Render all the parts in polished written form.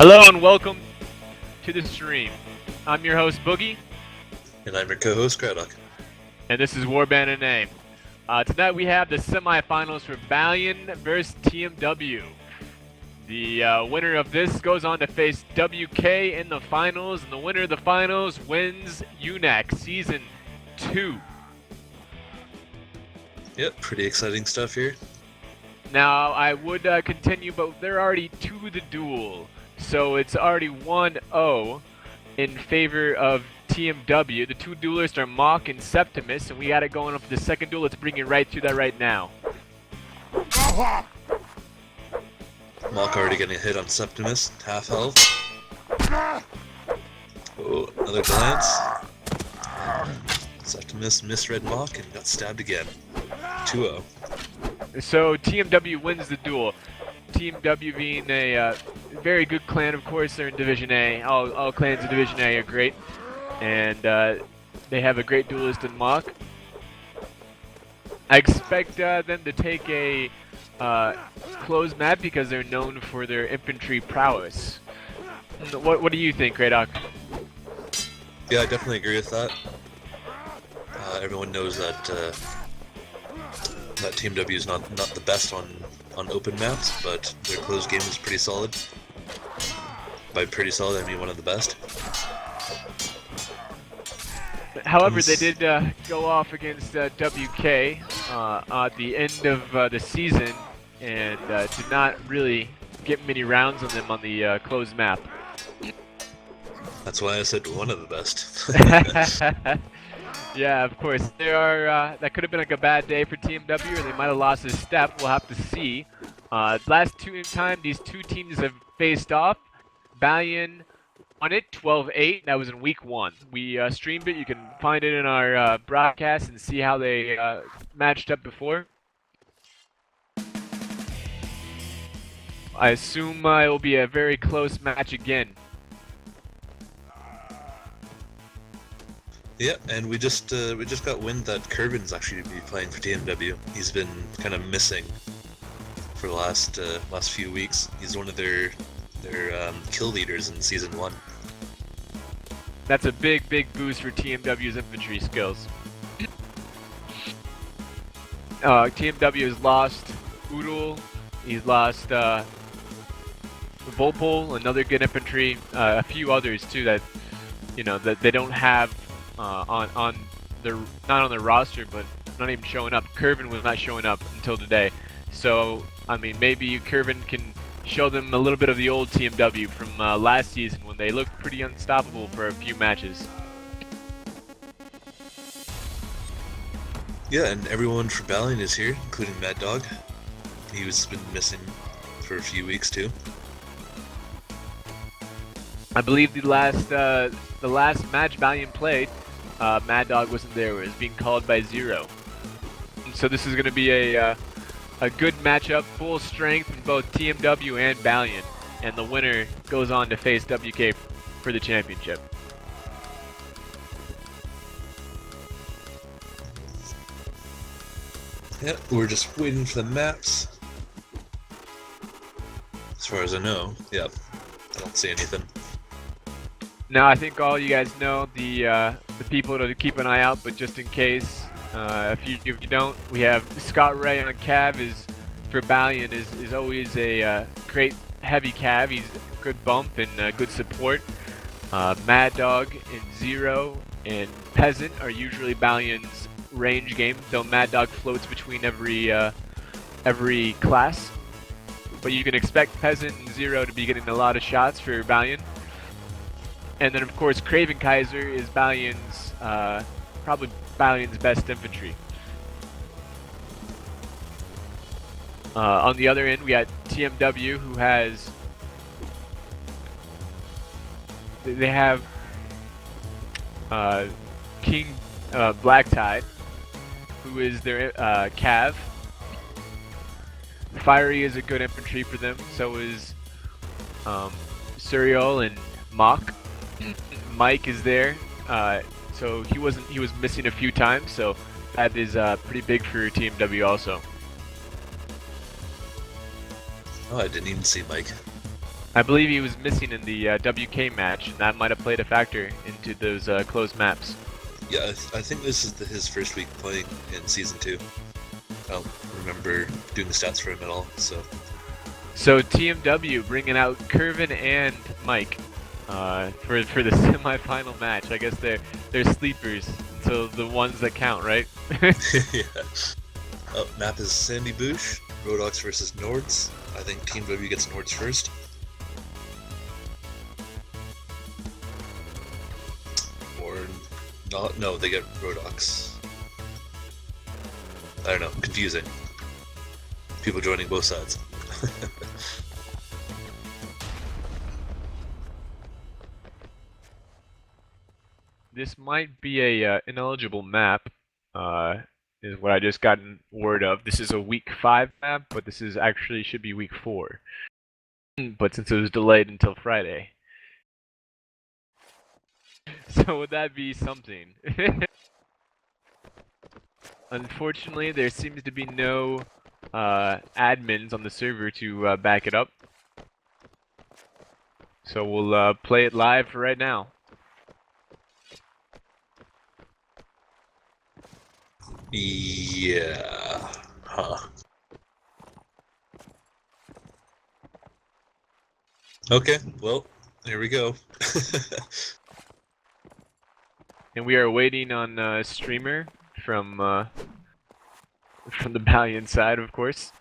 Hello and welcome to the stream. I'm your host Boogie, And I'm your co-host Craddock. and this is Warband NA. Tonight we have the semifinals for Balion versus TMW. The winner of this goes on to face WK in the finals, and the winner of the finals wins UNAC Season 2. Yep, pretty exciting stuff here. Now, I would continue, but they're already to the duel. So it's already 1-0 in favor of TMW. The two duelists are Mock and Septimus, and we got it going up for the second duel. Let's bring it right to that right now. Mock already getting a hit on Septimus, half health. Oh, another glance. Septimus misread Mock and got stabbed again. 2-0. So TMW wins the duel. TMW being a very good clan, of course. They're in Division A. All clans in Division A are great, and they have a great duelist in Mock. I expect them to take a closed map because they're known for their infantry prowess. What do you think, Craddock? Yeah, I definitely agree with that. Everyone knows that that TMW is not the best on open maps, but their closed game is pretty solid. By pretty solid, I mean one of the best. However, they did go off against WK at the end of the season and did not really get many rounds on them on the closed map. That's why I said one of the best. Yeah, of course. There are that could have been like a bad day for TMW, or they might have lost a step. We'll have to see. Last time these two teams have faced off, Balion won it 12-8. That was in week 1. We streamed it. You can find it in our broadcast and see how they matched up before. I assume it will be a very close match again. Yeah, and we just got wind that Kerbin's actually be playing for TMW. He's been kind of missing for the last few weeks. He's one of their kill leaders in Season 1. That's a big boost for TMW's infantry skills. TMW has lost Udal. He's lost Volpol, another good infantry. A few others too that that they don't have. On their not on their roster, but not even showing up. Curvin was not showing up until today, so I mean maybe Curvin can show them a little bit of the old TMW from last season when they looked pretty unstoppable for a few matches. Yeah, and everyone for Balion is here, including Mad Dog. He's been missing for a few weeks too. I believe the last match Balion played, Mad Dog wasn't there. It was being called by Zero. And so this is going to be a good matchup, full strength from both TMW and Balion, and the winner goes on to face WK for the championship. Yeah, we're just waiting for the maps. As far as I know, yeah, I don't see anything. Now I think all you guys know the people to keep an eye out, but just in case, if you don't, we have Scott Ray on Cav is for Balion is always a great heavy Cav. He's a good bump and good support. Mad Dog and Zero and Peasant are usually Balion's range game, though Mad Dog floats between every class. But you can expect Peasant and Zero to be getting a lot of shots for Balion. And then, of course, Craven Kaiser is Balion's, probably Balion's best infantry. On the other end, we got TMW, who has... They have King Blacktide, who is their Cav. Fiery is a good infantry for them, so is Suriel and Mock. Mike is there, so he was missing a few times, so that is pretty big for TMW also. Oh, I didn't even see Mike. I believe he was missing in the WK match, and that might have played a factor into those closed maps. Yeah, I think this is his first week playing in Season 2. I don't remember doing the stats for him at all, so... So TMW bringing out Kervin and Mike for the semifinal match. I guess they're sleepers, so the ones that count, right? Yeah. Oh, map is Sandy Boosh, Rodox versus Nords. I think Team W gets Nords first. Or not? No, they get Rodox. I don't know, confusing. People joining both sides. This might be a ineligible map, is what I just gotten word of. This is a week 5 map, but this is actually should be week 4. But since it was delayed until Friday. So would that be something? Unfortunately, there seems to be no admins on the server to back it up. So we'll play it live for right now. Yeah. Huh. Okay, well, here we go. And we are waiting on streamer from the Balion side, of course.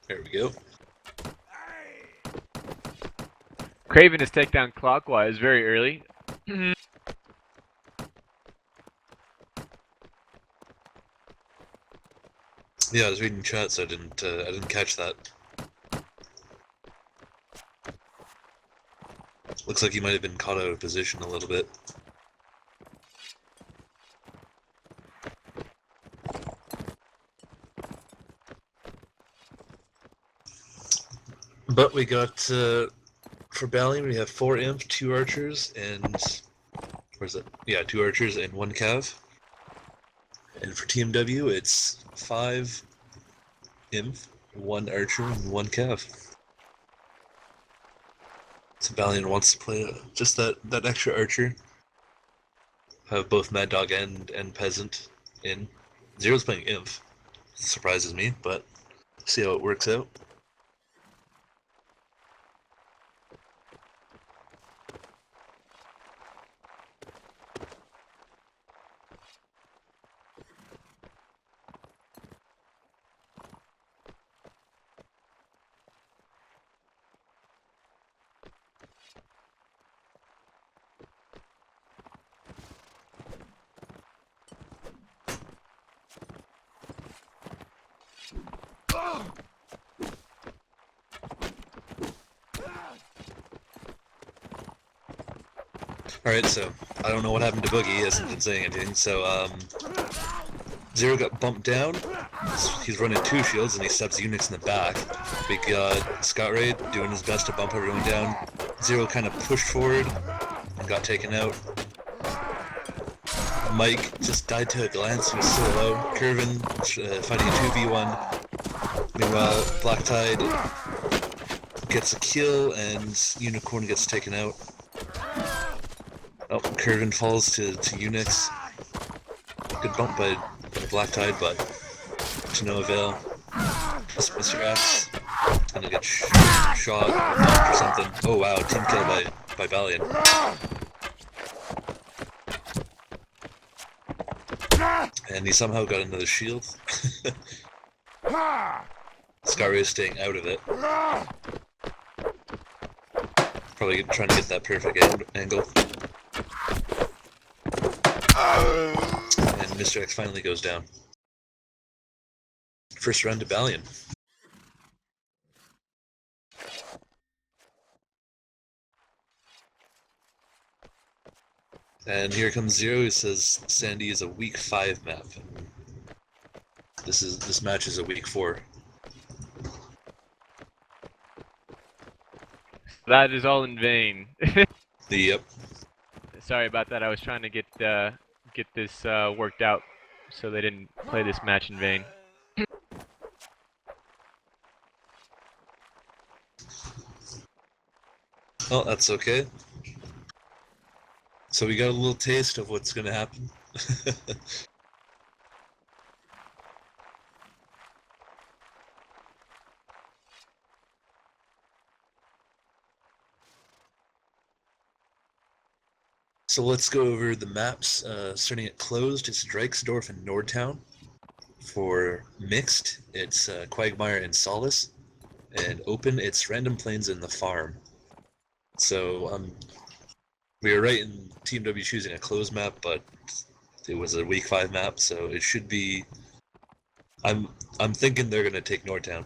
There we go. Craven is takedown clockwise very early. Yeah, I was reading chat, so I didn't catch that. Looks like he might have been caught out of position a little bit. But we got, for Balion, we have 4 imp, 2 archers, and... Where's it? Yeah, 2 archers and 1 cav. And for TMW, it's 5 imp, 1 archer, and 1 cav. So Balion wants to play just that extra archer. Have both Mad Dog and Peasant in. Zero's playing imp. Surprises me, but see how it works out. Alright, so I don't know what happened to Boogie, he hasn't been saying anything, so Zero got bumped down, he's running 2 shields and he steps Unix in the back. We got Scott Raid doing his best to bump everyone down. Zero kind of pushed forward and got taken out. Mike just died to a glance, he was so low. Kervin fighting a 2v1. Meanwhile, Black Tide gets a kill and Unicorn gets taken out. Oh, Kervin falls to Unix. Good bump by Black Tide, but to no avail. Plus Mr. X gonna get shot or something. Oh wow, team kill by Balion. And he somehow got another shield. Scarry is staying out of it. Probably trying to get that perfect angle. And Mr. X finally goes down. First round to Balion. And here comes Zero, who says Sandy is a week 5 map. This match is a week 4. That is all in vain. Yep. Sorry about that. I was trying to get this worked out so they didn't play this match in vain. Oh, that's okay. So we got a little taste of what's gonna happen. So let's go over the maps. Starting at closed, it's Dreiksdorf and Nordtown. For mixed, it's Quagmire and Solace. And open, it's Random Plains and the Farm. So we were right in Team W choosing a closed map, but it was a week 5 map, so it should be. I'm thinking they're gonna take Nordtown.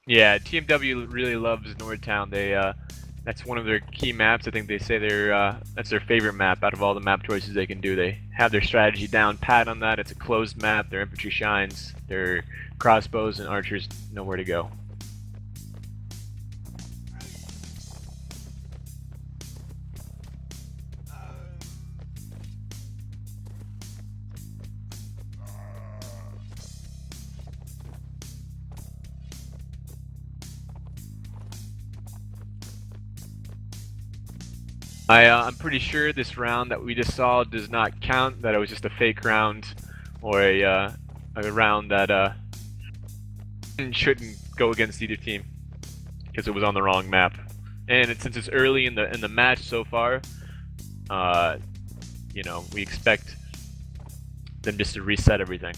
Yeah, TMW really loves Nordtown. That's one of their key maps. I think they say that's their favorite map out of all the map choices they can do. They have their strategy down pat on that. It's a closed map. Their infantry shines. Their crossbows and archers know where to go. I'm pretty sure this round that we just saw does not count. That it was just a fake round, or a round that shouldn't go against either team because it was on the wrong map. And since it's early in the match so far, you know, we expect them just to reset everything.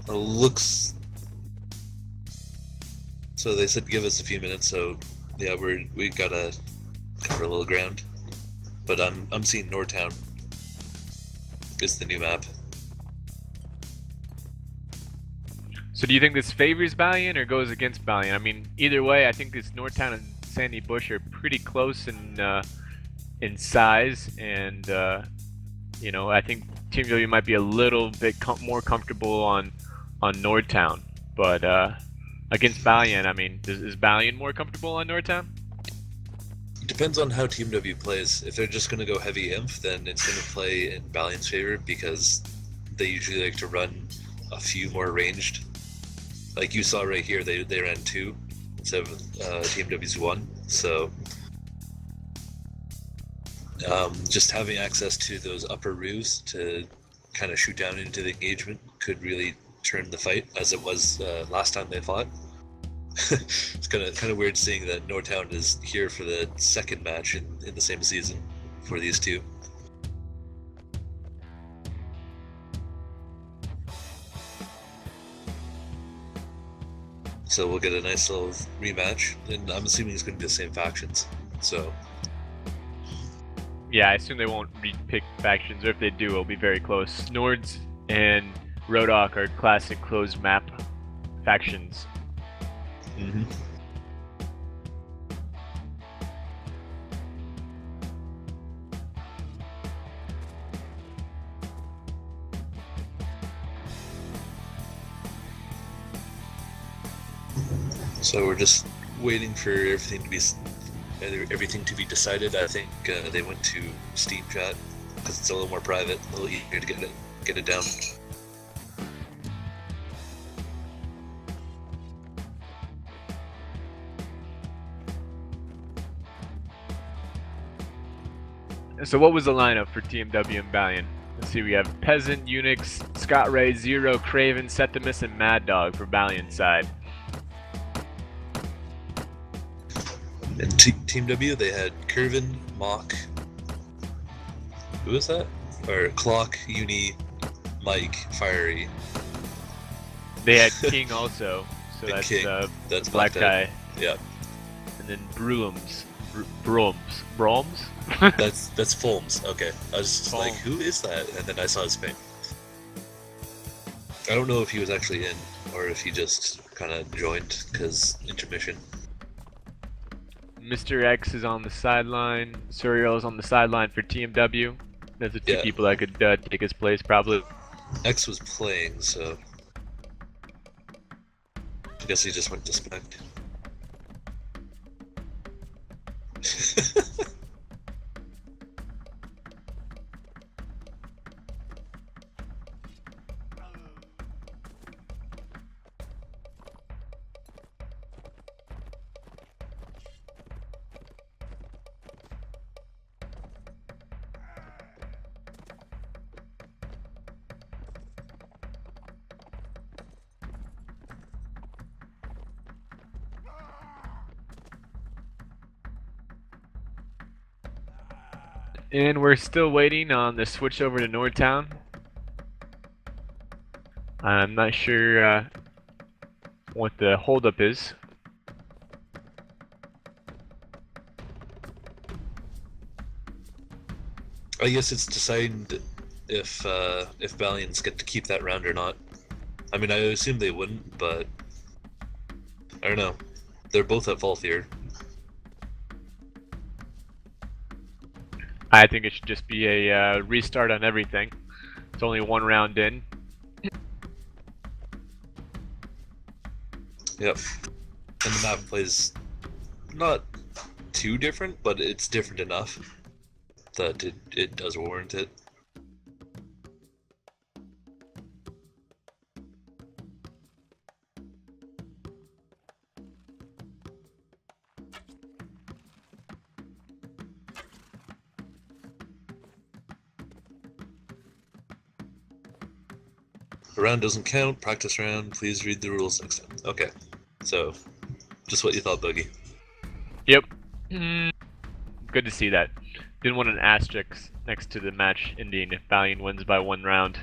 Looks. So they said give us a few minutes. So yeah, we gotta cover a little ground. But I'm seeing Nordtown is the new map. So do you think this favors Balion or goes against Balion? I mean, either way, I think this Nordtown and Sandy Bush are pretty close in size, and you know, I think Team W might be a little bit more comfortable on Nordtown, but against Balion, I mean, is Balion more comfortable on Nordtown? It depends on how Team W plays. If they're just gonna go heavy imp, then it's gonna play in Balion's favor because they usually like to run a few more ranged. Like you saw right here, they ran 2 instead of Team W's 1. So just having access to those upper roofs to kind of shoot down into the engagement could really turn the fight, as it was last time they fought. It's kind of weird seeing that Nordtown is here for the second match in the same season for these two. So we'll get a nice little rematch, and I'm assuming it's going to be the same factions. So yeah, I assume they won't repick factions, or if they do, it'll be very close. Nords and Rodok are classic closed map factions. Mm-hmm. So we're just waiting for everything to be decided. I think they went to Steam Chat because it's a little more private, a little easier to get it down. So what was the lineup for TMW and Balion? Let's see, we have Peasant, Unix, Scott Ray, Zero, Craven, Septimus, and Mad Dog for Balion's side. And Team W, they had Curvin, Mock. Who was that? Or Clock, Uni, Mike, Fiery. They had King also, so And that's King. That's black guy. Yeah. And then Broms. That's Fulms. Okay. I was just like, who is that? And then I saw his name. I don't know if he was actually in or if he just kind of joined because intermission. Mr. X is on the sideline. Suriel is on the sideline for TMW. Those are two people that could take his place, probably. X was playing, so. I guess he just went to spec. And we're still waiting on the switch over to Nordtown. I'm not sure what the holdup is. I guess it's deciding if Balions get to keep that round or not. I mean, I assume they wouldn't, but I don't know. They're both at fault here. I think it should just be a restart on everything. It's only one round in. Yep. And the map plays not too different, but it's different enough that it does warrant it. A round doesn't count, practice round, please read the rules next time. Okay, so just what you thought, Boogie. Yep. Good to see that. Didn't want an asterisk next to the match ending if Balion wins by one round.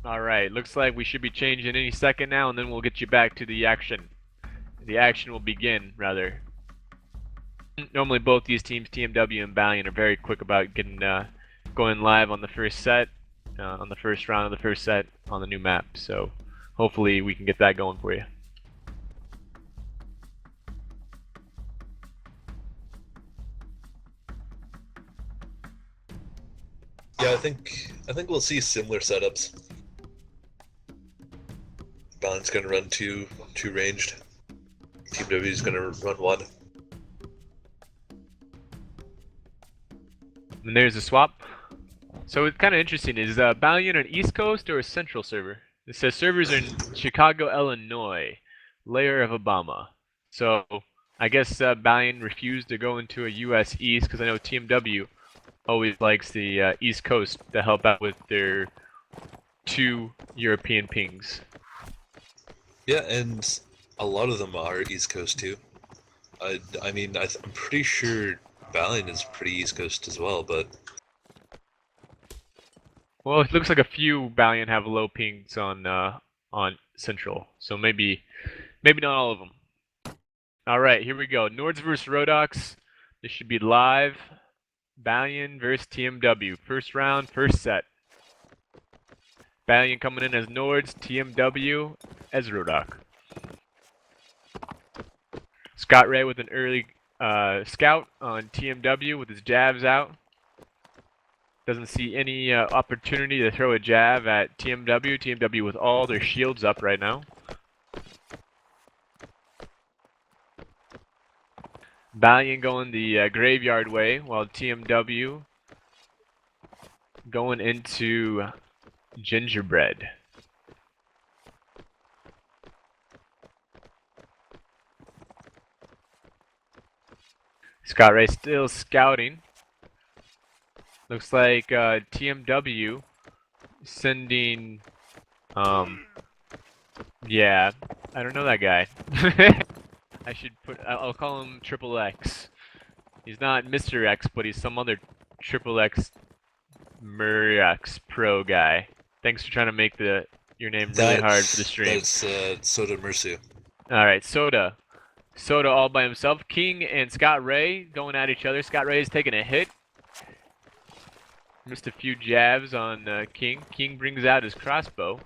Alright, looks like we should be changing any second now, and then we'll get you back to the action. The action will begin, rather. Normally both these teams, TMW and Balion, are very quick about getting going live on the first set, on the first round of the first set on the new map. So hopefully we can get that going for you. Yeah, I think we'll see similar setups. Balion's gonna run two ranged. TMW is gonna run one. And there's a swap. So it's kind of interesting. Is Balion an East Coast or a Central server? It says servers are in Chicago, Illinois, layer of Obama. So I guess Balion refused to go into a US East because I know TMW always likes the East Coast to help out with their 2 European pings. Yeah, and a lot of them are East Coast too. I mean, I'm pretty sure Balion is pretty East Coast as well, but Well, it looks like a few Balion have low pings on Central, so maybe not all of them. All right, here we go. Nords versus Rodox. This should be live. Balion versus TMW. First round, first set. Balion coming in as Nords, TMW as Rodox. Scott Ray with an early scout on TMW with his jabs out. Doesn't see any opportunity to throw a jab at TMW. TMW with all their shields up right now. Balion going the graveyard way, while TMW going into gingerbread. Scott Ray still scouting. Looks like TMW sending, yeah, I don't know that guy. I'll call him Triple X. He's not Mr. X, but he's some other Triple X Murx Pro guy. Thanks for trying to make your name really hard for the stream. That's Soda Mersu. Alright, Soda. Soda all by himself. King and Scott Ray going at each other. Scott Ray is taking a hit. Missed a few jabs on King. King brings out his crossbow.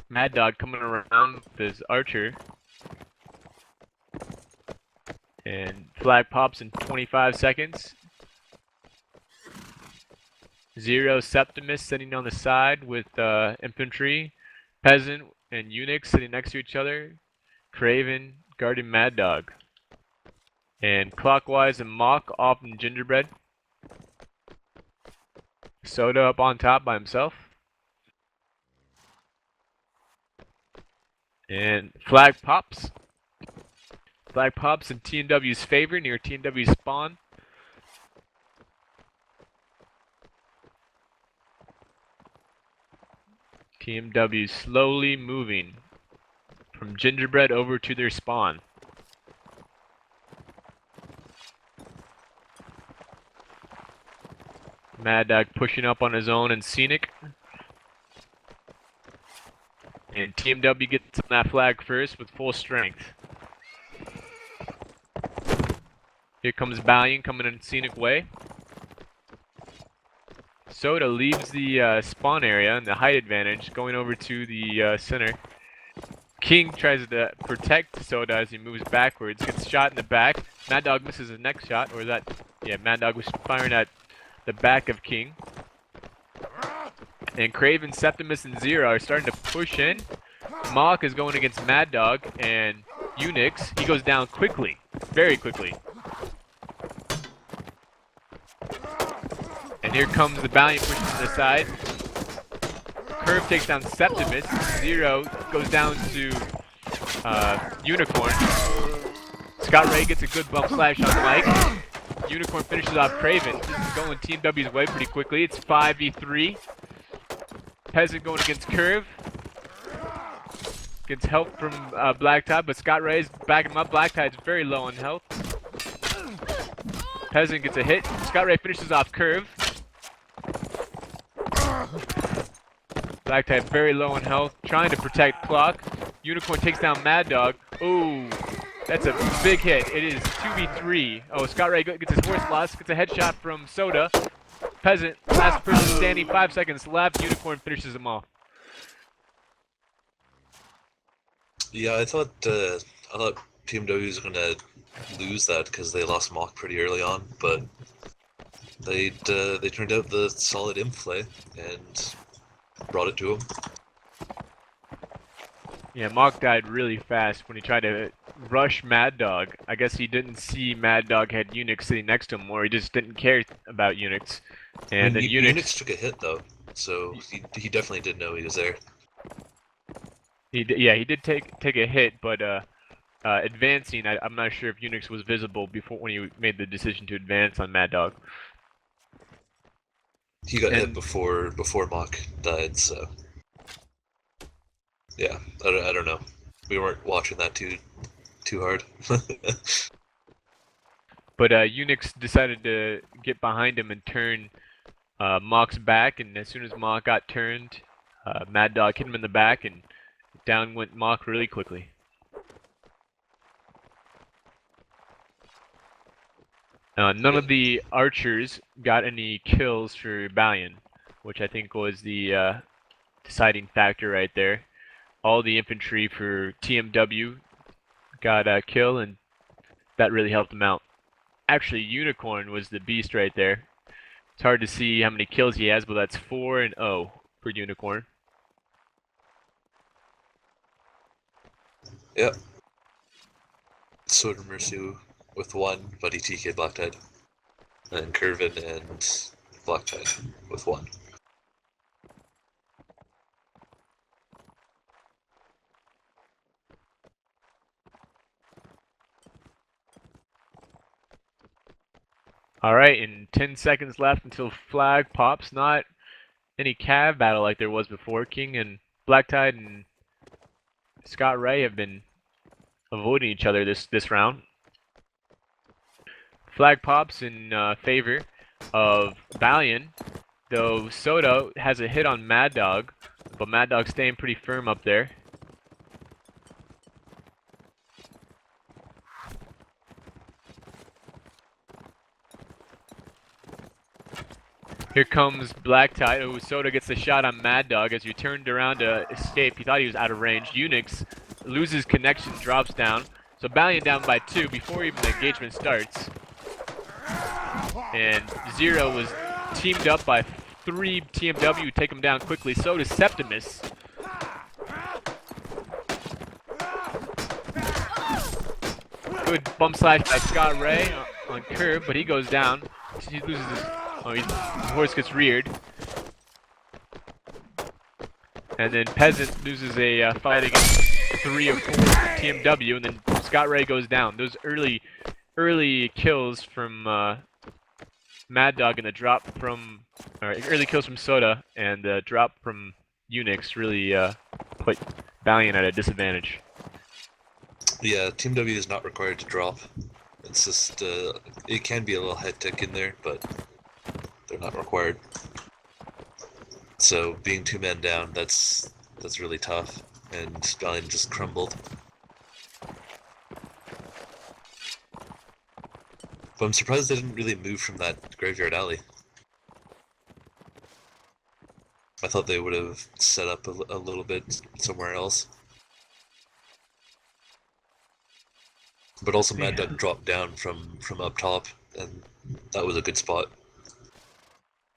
Mad Dog coming around with his archer. And flag pops in 25 seconds. Zero Septimus sitting on the side with infantry, peasant, and eunuch sitting next to each other. Craven guarding Mad Dog. And clockwise and Mock off in Gingerbread. Soda up on top by himself. And flag pops. Flag pops in TMW's favor near TMW's spawn. TMW slowly moving from Gingerbread over to their spawn. Mad Dog pushing up on his own and Scenic. And TMW gets on that flag first with full strength. Here comes Balion coming in Scenic way. Soda leaves the spawn area and the height advantage, going over to the center. King tries to protect Soda as he moves backwards, gets shot in the back. Mad Dog misses his next shot, or is that... Yeah, Mad Dog was firing at the back of King. And Craven, Septimus, and Zero are starting to push in. Mock is going against Mad Dog and Unix. He goes down quickly, very quickly. And here comes the Balion pushing to the side. Curve takes down Septimus. Zero goes down to Unicorn. Scott Ray gets a good bump slash on Mike. Unicorn finishes off Craven. This is going Team W's way pretty quickly. It's 5v3. Peasant going against Curve. Gets help from Black Tide, but Scott Ray is backing him up. Black Tide's very low on health. Peasant gets a hit. Scott Ray finishes off Curve. Black Tide very low on health, trying to protect Clock. Unicorn takes down Mad Dog. Ooh, that's a big hit. It is 2v3. Oh, Scott Ray gets his horse lost, gets a headshot from Soda. Peasant, last person standing, 5 seconds left. Unicorn finishes him off. Yeah, I thought TMW was gonna lose that because they lost Mock pretty early on, but they turned out the solid imp play and brought it to him. Yeah, Mock died really fast when he tried to rush Mad Dog. I guess he didn't see Mad Dog had Unix sitting next to him, or he just didn't care about Unix. And then Unix took a hit though, so he definitely did know he was there. He did take a hit, but advancing, I'm not sure if Unix was visible before when he made the decision to advance on Mad Dog. He got hit before Mock died, so yeah, I don't know. We weren't watching that too hard. But Unix decided to get behind him and turn Mock's back, and as soon as Mock got turned, Mad Dog hit him in the back, and down went Mock really quickly. None of the archers got any kills for Balion, which I think was the deciding factor right there. All the infantry for TMW got a kill, and that really helped them out. Actually, Unicorn was the beast right there. It's hard to see how many kills he has, but that's 4-0 for Unicorn. Yep. Soda Mercy with 1, but he TK'd Black Tide. And Curvin and Black Tide with 1. Alright, and 10 seconds left until flag pops. Not any cav battle like there was before. King and Black Tide and Scott Ray have been avoiding each other this round. Flag pops in favor of Balion, though Soda has a hit on Mad Dog, but Mad Dog's staying pretty firm up there. Here comes Black Tide. Oh, Soda gets the shot on Mad Dog as you turned around to escape. He thought he was out of range. Unix loses connection, drops down. So Balion down by 2 before even the engagement starts. And Zero was teamed up by 3 TMW, take him down quickly. So does Septimus. Good bump slash by Scott Ray on curve, but he goes down. He loses his, his horse gets reared. And then Peasant loses a fight against 3 or 4 TMW, and then Scott Ray goes down. Those early kills from Mad Dog and the drop from, or early kills from Soda and the drop from UNAC really put Balion at a disadvantage. Yeah, Team W is not required to drop. It's just, it can be a little hectic in there, but they're not required. So being 2 men down, that's really tough, and Balion just crumbled. But I'm surprised they didn't really move from that graveyard alley. I thought they would have set up a little bit somewhere else. But also Mad Dog dropped down from up top, and that was a good spot.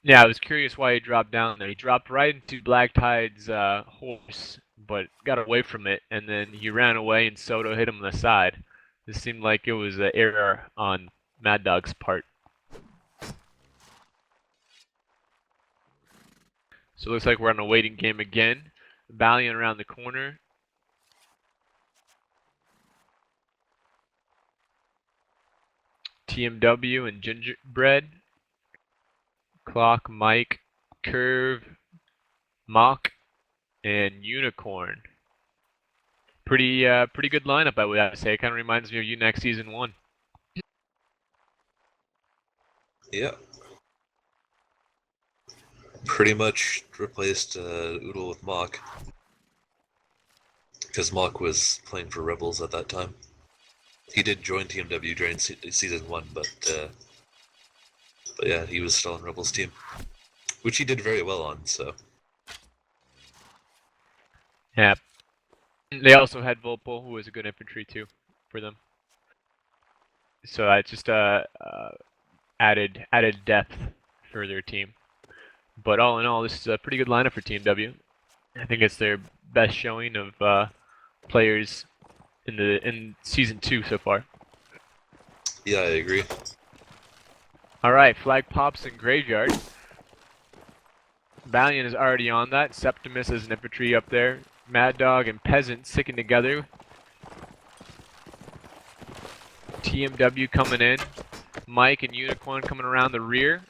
Yeah, I was curious why he dropped down there. He dropped right into Black Tide's horse, but got away from it, and then he ran away and Soto hit him on the side. This seemed like it was an error on Mad Dog's part. So it looks like we're on a waiting game again. Balion around the corner. TMW and Gingerbread. Clock, Mike, Curve, Mock, and Unicorn. Pretty good lineup, I would have to say. It kind of reminds me of UNAC Season 1. Yeah. Pretty much replaced Oodle with Mock. Because Mock was playing for Rebels at that time. He did join TMW during Season 1, but yeah, he was still on Rebels team. Which he did very well on, so. Yeah. They also had Volpo, who was a good infantry too, for them. So that just added depth for their team. But all in all, this is a pretty good lineup for TMW. I think it's their best showing of players in Season 2 so far. Yeah, I agree. Alright, flag pops in Graveyard. Balion is already on that. Septimus is an infantry up there. Mad Dog and Peasant sticking together. TMW coming in. Mike and Unicorn coming around the rear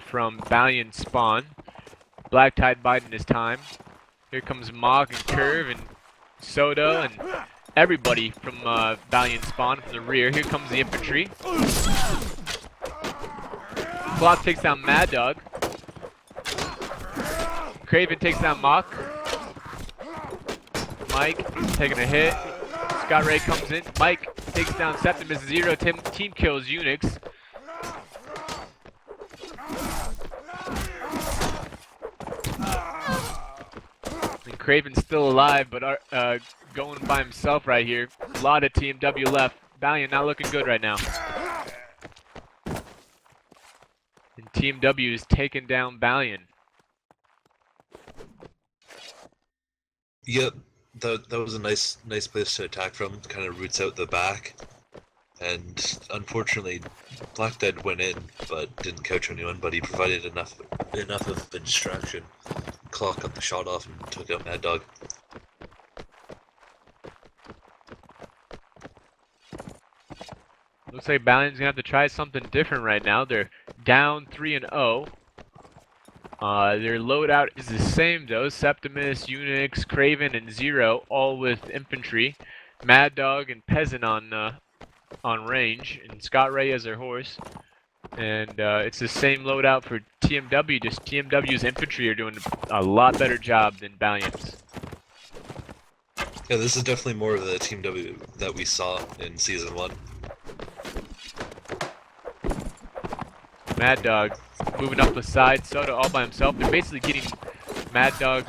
from Balion spawn. Black Tide biding his time. Here comes Mog and Curve and Soda and everybody from Balion spawn from the rear. Here comes the infantry. Clock takes down Mad Dog. Craven takes down Mock. Mike taking a hit. Scott Ray comes in. Mike takes down Septimus. Zero team kills UNAC. And Craven's still alive, but going by himself right here. A lot of TMW left. Balion not looking good right now. And TMW is taking down Balion. Yep, that was a nice place to attack from. Kind of roots out the back, and unfortunately, Black Dead went in, but didn't couch anyone. But he provided enough of a distraction. Clock got the shot off and took out Mad Dog. Looks like Balion's gonna have to try something different right now. They're down 3-0. Their loadout is the same though. Septimus, UNAC, Craven, and Zero, all with infantry. Mad Dog and Peasant on range, and Scott Ray as their horse. And it's the same loadout for TMW. Just TMW's infantry are doing a lot better job than Balion's. Yeah, this is definitely more of the TMW that we saw in Season 1. Mad Dog moving up the side, Soda all by himself. They're basically getting Mad Dog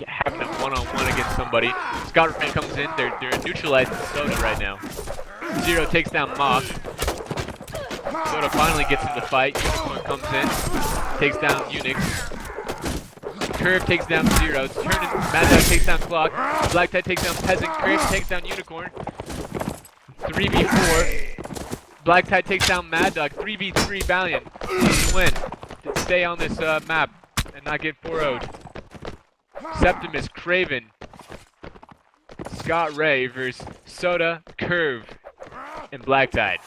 having him one-on-one against somebody. Scott Ray comes in. They're neutralizing Soda right now. Zero takes down Mock. Soda finally gets in the fight. Unicorn comes in, takes down UNAC. Curve takes down Zero. Mad Dog takes down Clock. Black Tide takes down Peasant. Curve takes down Unicorn. 3v4. Black Tide takes down Mad Dog. 3v3 Balion. Easy win. To stay on this map and not get 4-0'd. Septimus, Craven, Scott Ray versus Soda, Curve, and Black Tide.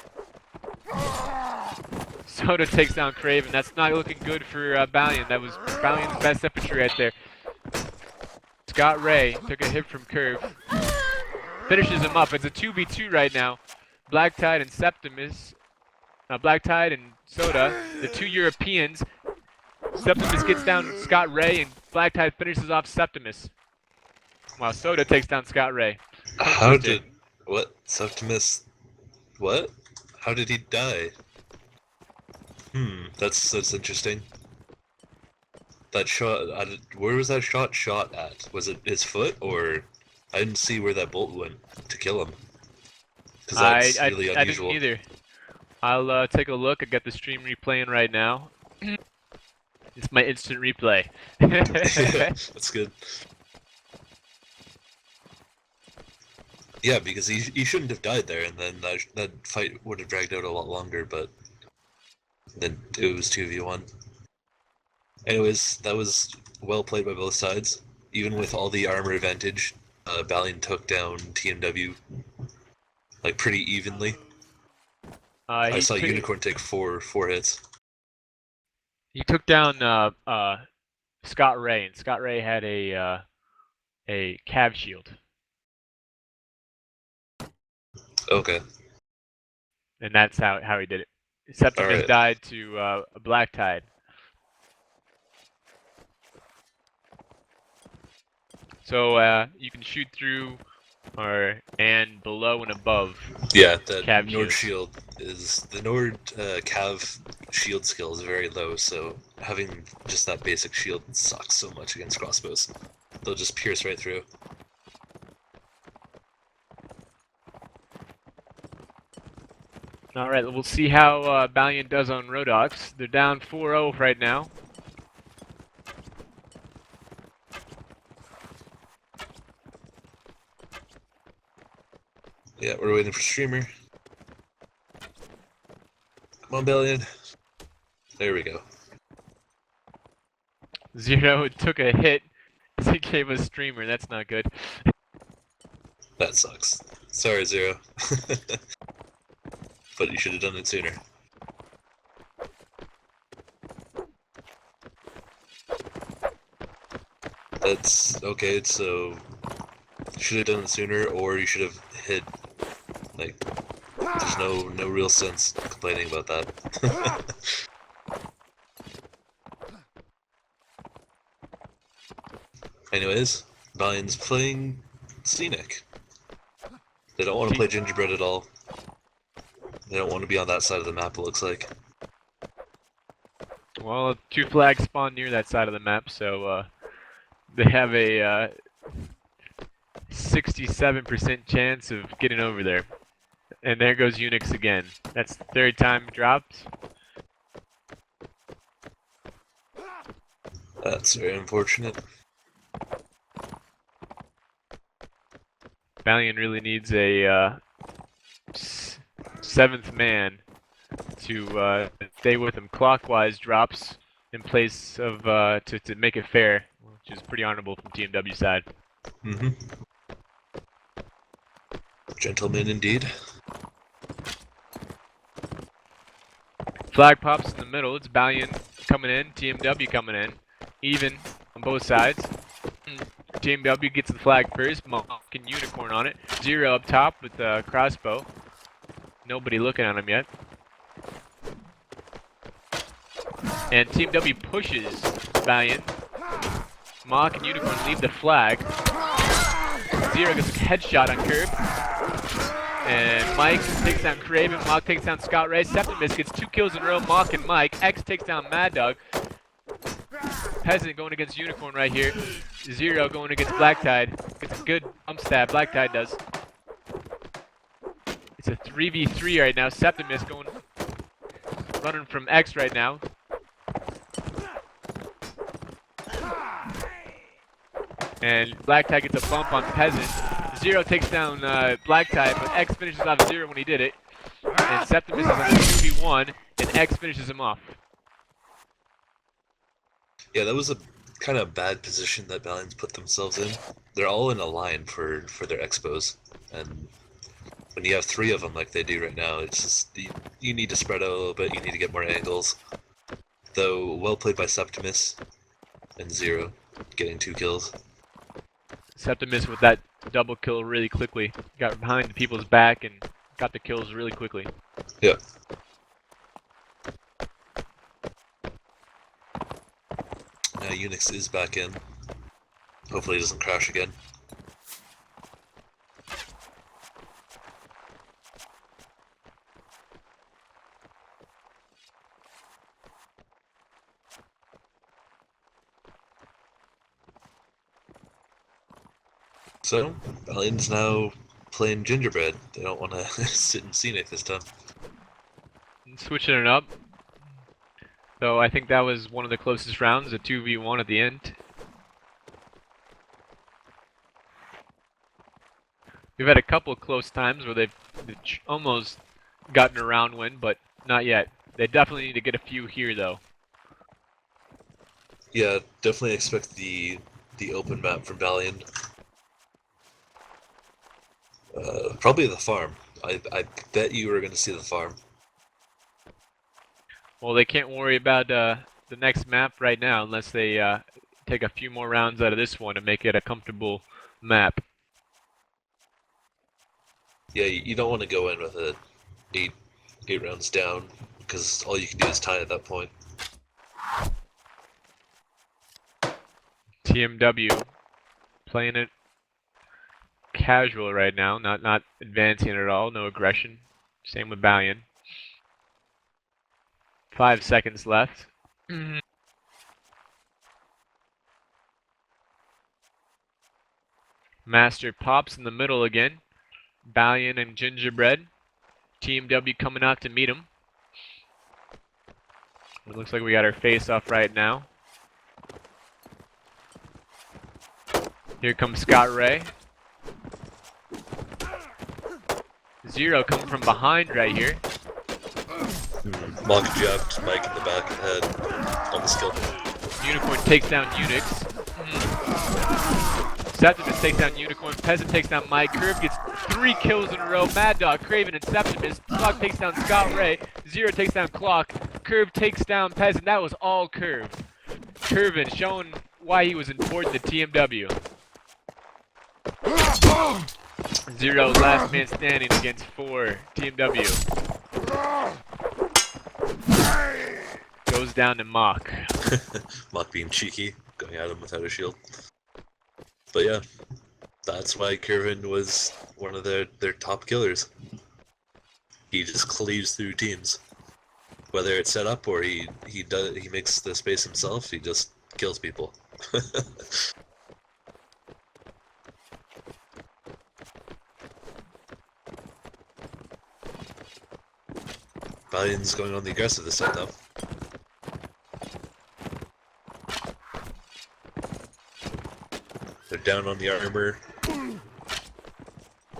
Soda takes down Craven. That's not looking good for Balion. That was Balion's best infantry right there. Scott Ray took a hit from Curve. Finishes him up. It's a 2v2 right now. Black Tide and Septimus. Black Tide and Soda, the two Europeans. Septimus gets down Scott Ray and Black Tide finishes off Septimus. While Soda takes down Scott Ray. How did... What? Septimus... What? How did he die? That's interesting. That shot... where was that shot at? Was it his foot, or... I didn't see where that bolt went to kill him. Because that's really unusual. I didn't either. I'll take a look. I got the stream replaying right now. It's my instant replay. That's good. Yeah, because he shouldn't have died there, and then that fight would have dragged out a lot longer, but then it was 2v1. Anyways, that was well played by both sides. Even with all the armor advantage, Balion took down TMW like pretty evenly. I saw Unicorn take four hits. He took down Scott Ray, and Scott Ray had a cav shield. Okay. And that's how he did it. Septimus died to a Black Tide. So you can shoot through and below and above. Yeah, that cav Nord shield is the Nord cav shield skill is very low, so having just that basic shield sucks so much against crossbows. They'll just pierce right through. All right, we'll see how Balion does on Rodox. They're down 4-0 right now. Yeah, we're waiting for streamer. Come on, Balion. There we go. Zero took a hit as he gave a streamer. That's not good. That sucks. Sorry, Zero. But you should have done it sooner. That's okay, so you should have done it sooner, or you should have hit, like, there's no real sense complaining about that. Anyways, Balion's playing Scenic. They don't want to play Gingerbread at all. They don't want to be on that side of the map, it looks like. Well, two flags spawn near that side of the map, so they have a 67% chance of getting over there. And there goes UNAC again. That's the third time dropped. That's very unfortunate. Balion really needs a seventh man to stay with him. Clockwise drops in place of to make it fair, which is pretty honorable from TMW side. Mm-hmm. Gentlemen indeed. Flag pops in the middle. It's Balion coming in, TMW coming in. Even on both sides. TMW gets the flag first. Monk and Unicorn on it. Zero up top with the crossbow. Nobody looking at him yet. And TMW pushes Balion. Mock and Unicorn leave the flag. Zero gets a headshot on Curb. And Mike takes down Craven. Mock takes down Scott Ray. Septimus gets 2 kills in a row. Mock and Mike. X takes down Mad Dog. Peasant going against Unicorn right here. Zero going against Black Tide. Gets a good bump stab. Black Tide does. It's a 3v3 right now. Septimus running from X right now. And Black Tide gets a bump on Peasant. Zero takes down Black Tide, but X finishes off Zero when he did it. And Septimus is on 2v1, and X finishes him off. Yeah, that was a kind of bad position that Balion's put themselves in. They're all in a line for their expos, and when you have 3 of them like they do right now, it's just you need to spread out a little bit. You need to get more angles. Though well played by Septimus and Zero, getting 2 kills. Septimus with that double kill really quickly. Got behind the people's back and got the kills really quickly. Yeah. Now UNAC is back in. Hopefully it doesn't crash again. So, Balion's now playing Gingerbread. They don't want to sit in Scenic this time. Switching it up. So I think that was one of the closest rounds, a 2v1 at the end. We've had a couple of close times where they've almost gotten a round win, but not yet. They definitely need to get a few here, though. Yeah, definitely expect the open map from Balion. Probably the farm. I bet you were going to see the farm. Well, they can't worry about the next map right now unless they take a few more rounds out of this one to make it a comfortable map. Yeah, you don't want to go in with a 8 rounds down, because all you can do is tie at that point. TMW playing it casual right now, not advancing at all, no aggression. Same with Balion. 5 seconds left. Master pops in the middle again. Balion and Gingerbread. TMW coming out to meet him. It looks like we got our face off right now. Here comes Scott Ray. Zero coming from behind right here. Mock jab to Mike in the back of the head on the skill. Unicorn takes down Unix. Septimus takes down Unicorn. Peasant takes down Mike. Curve gets 3 kills in a row. Mad Dog, Craven, and Septimus. Clock takes down Scott Ray. Zero takes down Clock. Curve takes down Peasant. That was all Curve. Curvin showing why he was important to TMW. Zero last man standing against 4 TMW. Goes down to Mock. Mock being cheeky, going at him without a shield. But yeah, that's why Curvin was one of their top killers. He just cleaves through teams. Whether it's set up or he makes the space himself, he just kills people. Balion's going on the aggressive this time though. They're down on the armor.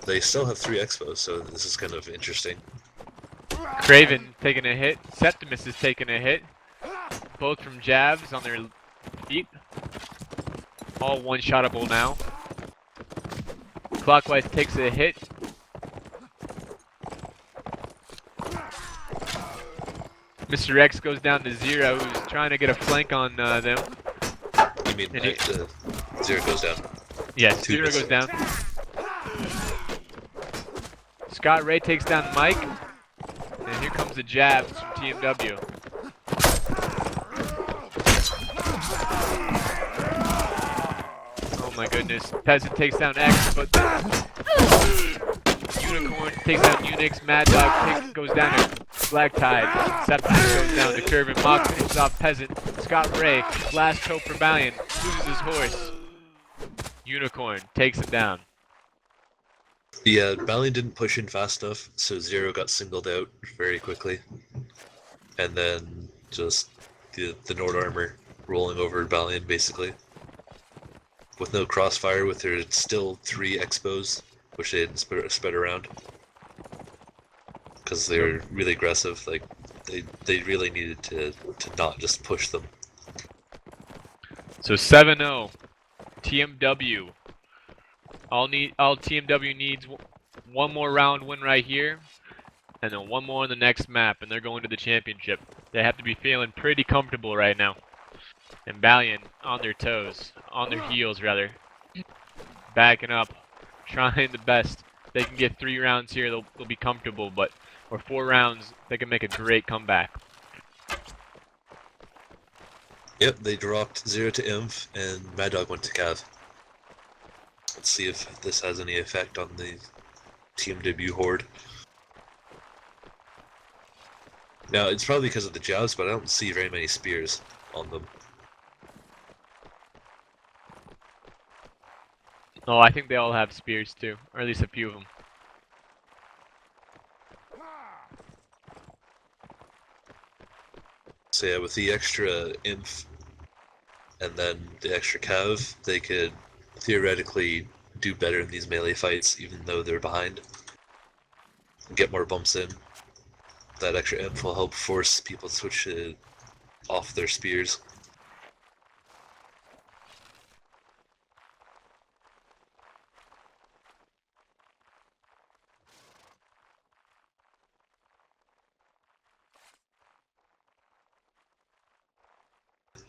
They still have 3 expos, so this is kind of interesting. Craven taking a hit. Septimus is taking a hit. Both from jabs on their feet. All one-shottable now. Clockwise takes a hit. Mr. X goes down to Zero, who's trying to get a flank on them. You mean Zero goes down? Yes, Zero goes down. Scott Ray takes down Mike. And here comes the jabs from TMW. Oh my goodness. Peasant takes down X, but Unicorn takes down Unix. Mad Dog goes down to Black Tide. Semifinal goes down to Curve and Mock finishes off Peasant. Scott Ray, last hope for Balion, loses his horse. Unicorn takes him down. Yeah, Balion didn't push in fast enough, so Zero got singled out very quickly. And then just the Nord Armor rolling over Balion, basically. With no crossfire, with their still 3 expos, which they hadn't spread around. Because they were really aggressive, like, they really needed to not just push them. So 7-0, TMW. All TMW needs one more round win right here, and then one more on the next map, and they're going to the championship. They have to be feeling pretty comfortable right now. And Balion on their toes, on their heels rather, backing up, trying the best. They can get 3 rounds here, they'll be comfortable, or 4 rounds, they can make a great comeback. Yep, they dropped 0 to Inf, and Mad Dog went to Cav. Let's see if this has any effect on the TMW horde. Now, it's probably because of the jabs, but I don't see very many spears on them. Oh, I think they all have spears too, or at least a few of them. So yeah, with the extra Inf and then the extra Cav, they could theoretically do better in these melee fights, even though they're behind. Get more bumps in. That extra Inf will help force people to switch off their spears.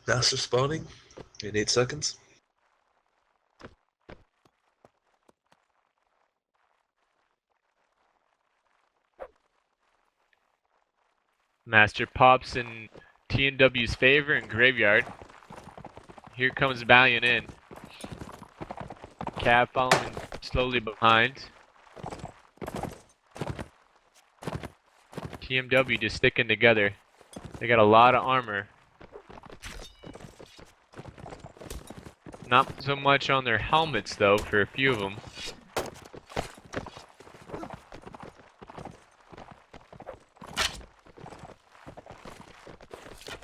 Master spawning in 8 seconds. Master pops in TNW's favor in Graveyard. Here comes Balion in. Cav following slowly behind. TMW just sticking together. They got a lot of armor. Not so much on their helmets though, for a few of them.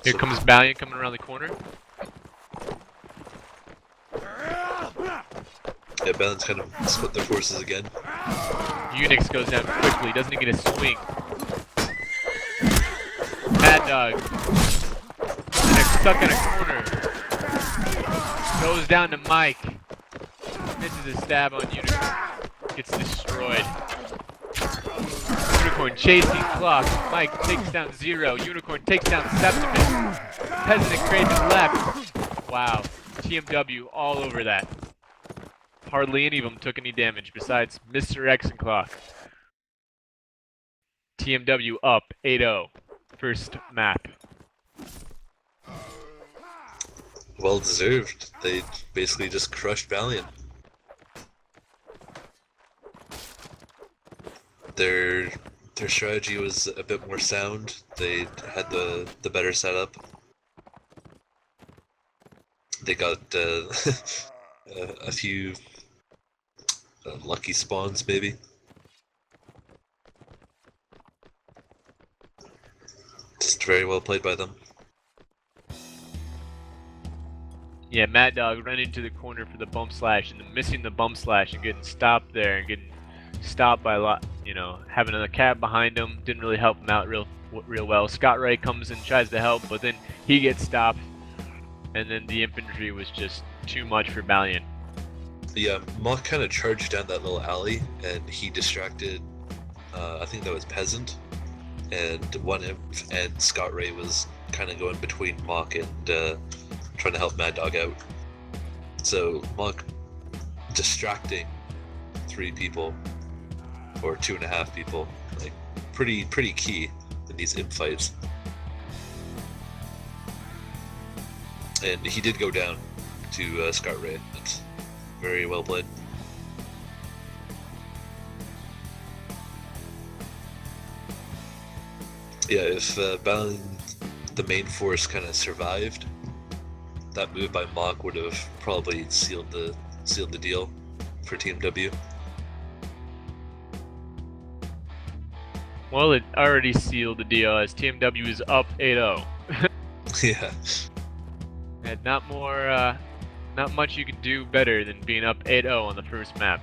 Here comes Balion coming around the corner. Yeah, Balion's kind of split their forces again. UNAC goes down quickly, doesn't even get a swing. Mad Dog. UNAC stuck in a corner. Goes down to Mike. Misses a stab on Unicorn. Gets destroyed. Unicorn chasing Clock. Mike takes down Zero. Unicorn takes down Septimus. Peasant and Craven left. Wow. TMW all over that. Hardly any of them took any damage besides Mr. X and Clock. TMW up 8-0. First map. Well deserved. They basically just crushed Balion. Their strategy was a bit more sound. They had the better setup. They got a few lucky spawns, maybe. Just very well played by them. Yeah, Mad Dog ran into the corner for the bump slash and then missing the bump slash and getting stopped there and getting stopped by a lot, having a cab behind him didn't really help him out real well. Scott Ray comes and tries to help, but then he gets stopped, and then the infantry was just too much for Balion. Yeah, Mock kind of charged down that little alley, and he distracted, I think that was Peasant, and one Imp, and Scott Ray was kind of going between Mock and trying to help Mad Dog out. So Mock distracting 3 people, or 2.5 people, like pretty key in these Imp fights. And he did go down to Scott Ray. That's very well played. Yeah, if Balion, the main force, kind of survived, that move by Mach would have probably sealed the deal for TMW. Well, it already sealed the deal as TMW is up 8-0. Yeah. And not much you can do better than being up 8-0 on the first map.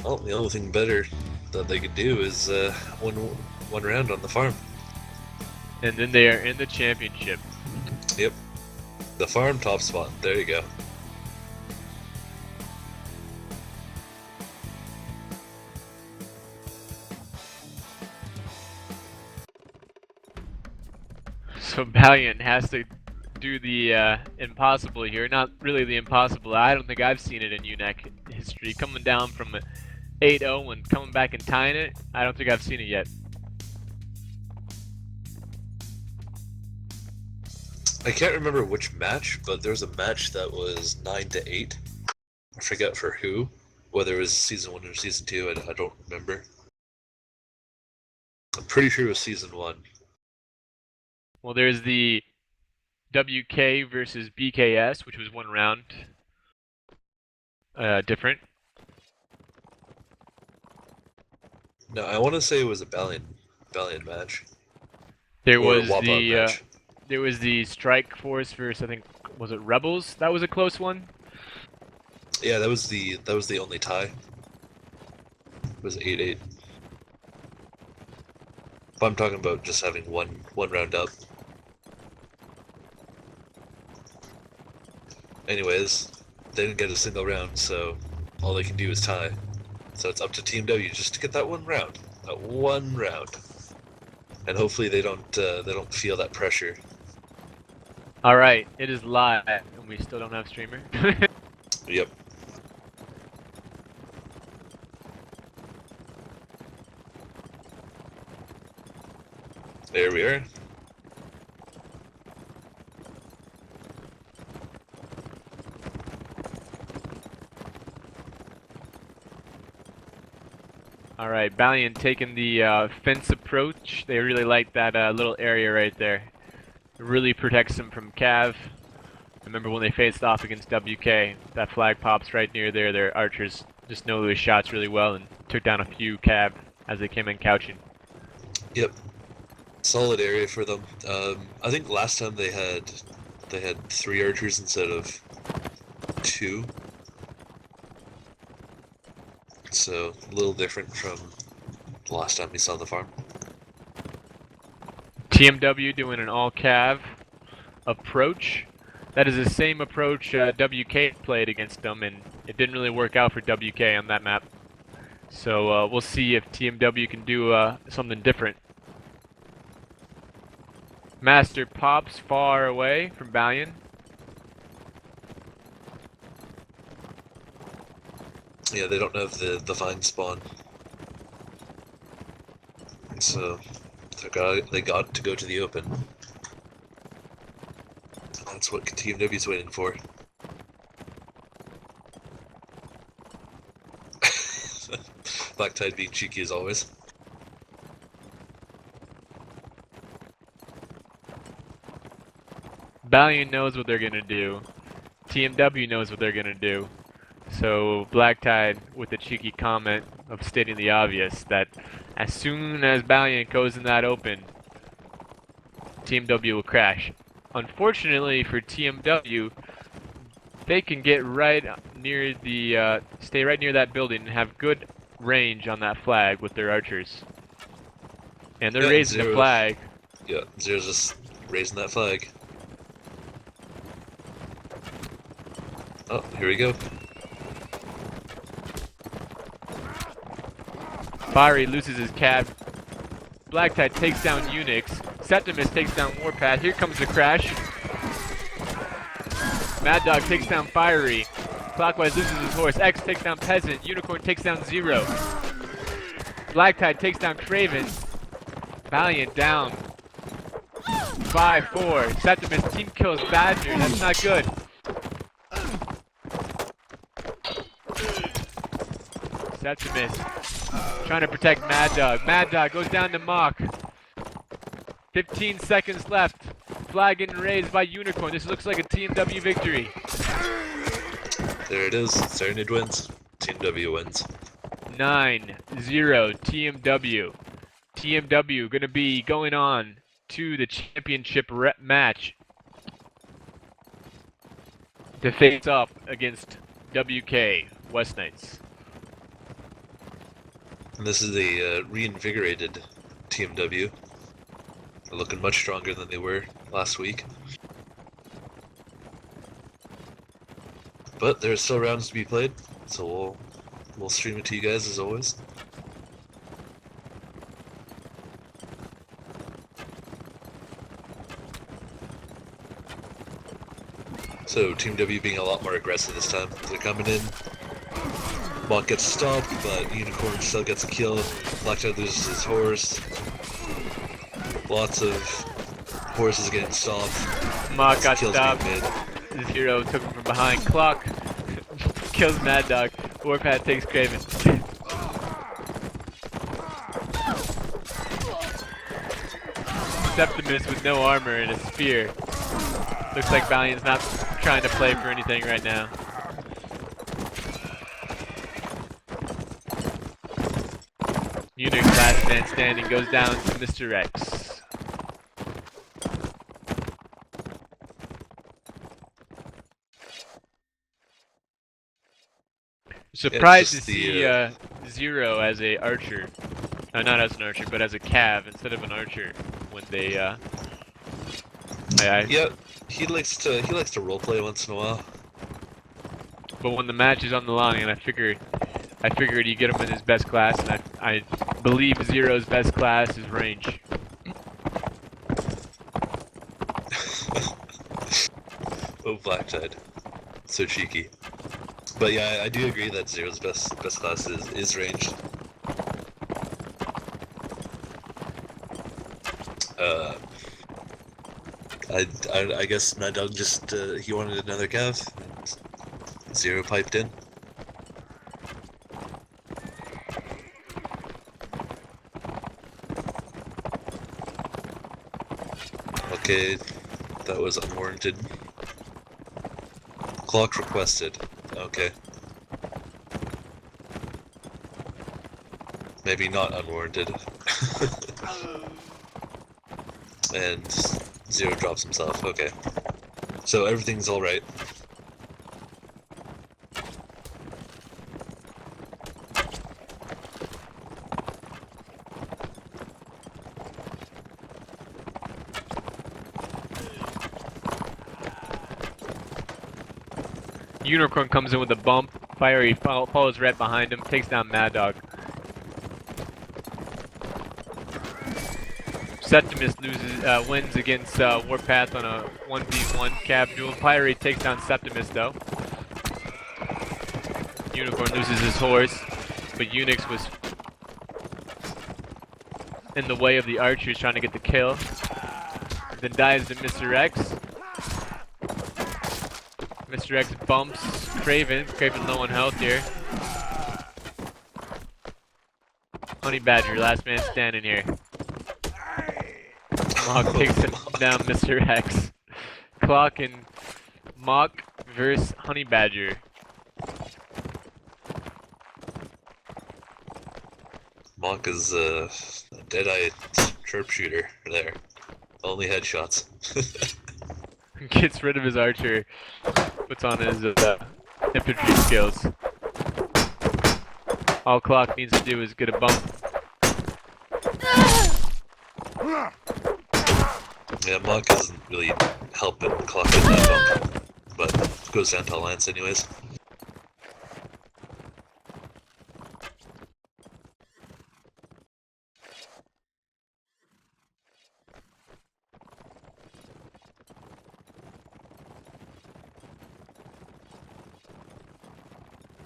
Well, the only thing better that they could do is one round on the farm. And then they are in the championship. Yep. The farm top spot. There you go. So Balion has to do the impossible here. Not really the impossible. I don't think I've seen it in UNAC history. Coming down from 8-0 and coming back and tying it, I don't think I've seen it yet. I can't remember which match, but there was a match that was 9-8. I forget for who. Whether it was season 1 or season 2, I don't remember. I'm pretty sure it was season 1. Well, there's the WK versus BKS, which was one round. Different. No, I want to say it was a Balion match. There Or was a Wapog match. there was the Strike Force versus, I think, was it Rebels? That was a close one. Yeah, that was the only tie. It was 8-8. But I'm talking about just having one round up. Anyways, they didn't get a single round, so all they can do is tie. So it's up to TMW just to get that one round. That one round. And hopefully they don't feel that pressure. Alright, it is live, and we still don't have streamer. Yep. There we are. Alright, Balion taking the fence approach. They really like that little area right there. It really protects them from Cav. Remember when they faced off against WK, that flag pops right near there. Their archers just know those shots really well and took down a few Cav as they came in couching. Yep. Solid area for them. I think last time they had 3 archers instead of 2. So a little different from the last time we saw the farm. TMW doing an all Cav approach. That is the same approach WK played against them, and it didn't really work out for WK on that map. So we'll see if TMW can do something different. Master pops far away from Balion. Yeah, they don't have the vine spawn. So they got to go to the open. That's what TMW's waiting for. Black Tide being cheeky as always. Balion knows what they're gonna do. TMW knows what they're gonna do. So Black Tide with the cheeky comment of stating the obvious that as soon as Balion goes in that open, TMW will crash. Unfortunately for TMW, they can get right near the stay right near that building and have good range on that flag with their archers. And they're raising the flag. Yeah, Zero's just raising that flag. Oh, here we go. Fiery loses his cab. Black Tide takes down Unix. Septimus takes down Warpath. Here comes the crash. Mad Dog takes down Fiery. Clockwise loses his horse. X takes down Peasant. Unicorn takes down Zero. Black Tide takes down Craven. Valiant down. 5-4. Septimus team kills Badger. That's not good. Septimus trying to protect Mad Dog. Mad Dog goes down to Mock. 15 seconds left. Flag getting raised by Unicorn. This looks like a TMW victory. There it is. Serenade wins. TMW wins. 9-0 TMW. TMW going to be going on to the championship match to face up against WK West Knights. And this is a reinvigorated TMW. They're looking much stronger than they were last week. But there's still rounds to be played, so we'll stream it to you guys as always. So Team W being a lot more aggressive this time. They're coming in. Mock gets stopped, but Unicorn still gets a kill. Blackjack loses his horse. Lots of horses getting stopped. Mock got Kills stopped. being made. Zero took him from behind. Clock kills Mad Dog. Warpath takes Craven. Septimus with no armor and a spear. Looks like Balion's not trying to play for anything right now. UNAC last man standing goes down to Mr. X. Surprised to see Zero as a archer. Not as an archer, but as a cav instead of an archer when they Yeah, he likes to roleplay once in a while. But when the match is on the line, and I figured you get him in his best class, and I believe Zero's best class is range. Oh, Blacktide. So cheeky. But yeah, I do agree that Zero's best class is ranged. I guess Mad Dog just he wanted another cav. And Zero piped in. Okay, that was unwarranted. Clock requested. Okay. Maybe not unwarranted. And Zero drops himself. Okay. So everything's alright. Unicorn comes in with a bump. Fiery follows right behind him, takes down Mad Dog. Septimus wins against Warpath on a 1v1 cav duel. Pyre takes down Septimus though. Unicorn loses his horse, but Unix was in the way of the archers trying to get the kill. Then dives to Mr. X. Mr. X bumps Craven. Craven low on health here. Honey Badger, last man standing here. Mock takes down Mr. X. Clock and Mock versus Honey Badger. Mock is a dead-eyed sharpshooter there. Only headshots. Gets rid of his archer. Puts on his infantry skills. All Clock needs to do is get a bump. Yeah, Mock isn't really helping Clock get that bump, but goes down to Lance anyways.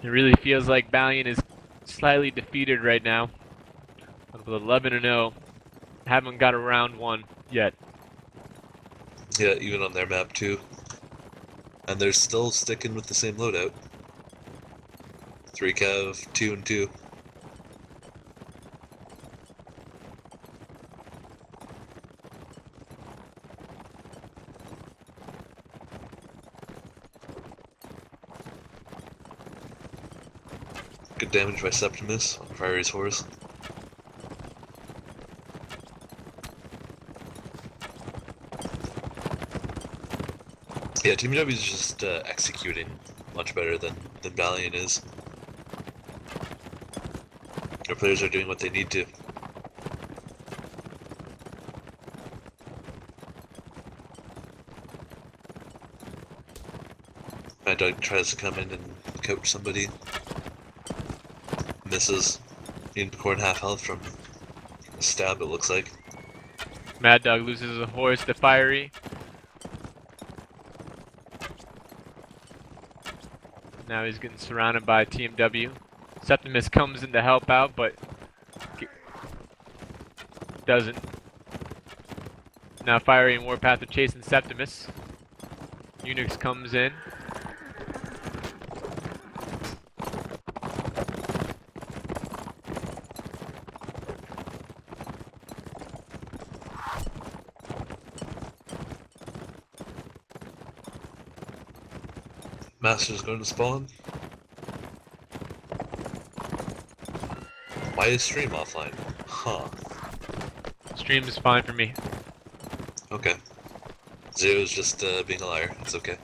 It really feels like Balion is slightly defeated right now. With 11-0, haven't got a round one yet. Yeah, even on their map too. And they're still sticking with the same loadout. 3 cav, 2 and 2. Good damage by Septimus on Fiery's horse. Yeah, TMW is just executing much better than Balion is. Our players are doing what they need to. Mad Dog tries to come in and coach somebody. Misses. Unicorn half health from a stab, it looks like. Mad Dog loses a horse to Fiery. Now he's getting surrounded by TMW. Septimus comes in to help out, but doesn't. Now Fiery and Warpath are chasing Septimus. UNAC comes in. Master's going to spawn. Why is stream offline? Huh. Stream is fine for me. Okay. Zero's just being a liar. It's okay.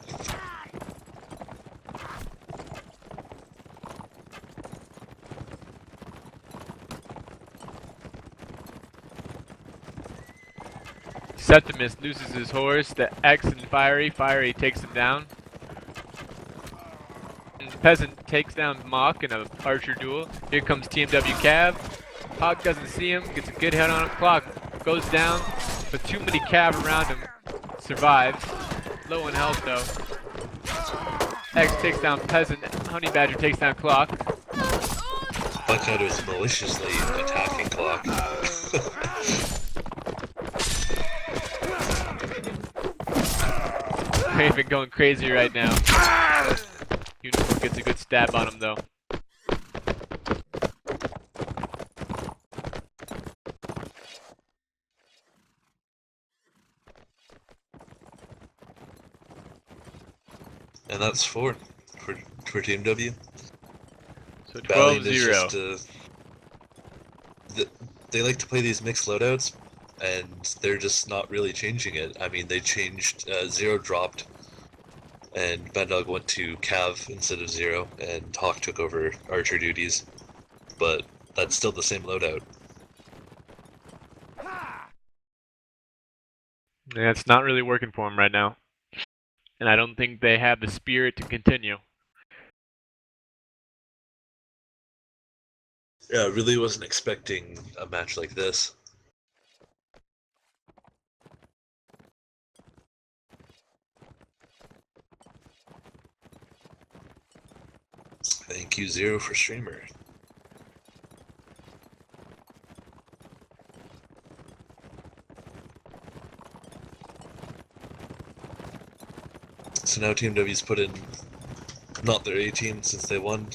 Septimus loses his horse to X and Fiery. Fiery takes him down. Peasant takes down Mock in a archer duel. Here comes TMW Cav. Hog doesn't see him, gets a good hit on him. Clock goes down, but too many Cav around him. Survives. Low in health though. X takes down Peasant. Honey Badger takes down Clock. Buckhead is maliciously attacking Clock. Raven going crazy right now. Unicorn gets a good stab on him though. And that's four for TMW. So Balion 12-0. is just, they like to play these mixed loadouts, and they're just not really changing it. I mean, they changed, Zero dropped, and Mad Dog went to Cav instead of Zero, and Hawk took over Archer duties. But that's still the same loadout. Yeah, it's not really working for him right now. And I don't think they have the spirit to continue. Yeah, I really wasn't expecting a match like this. Thank you, Zero, for streamer. So now TMW's put in not their A team since they won.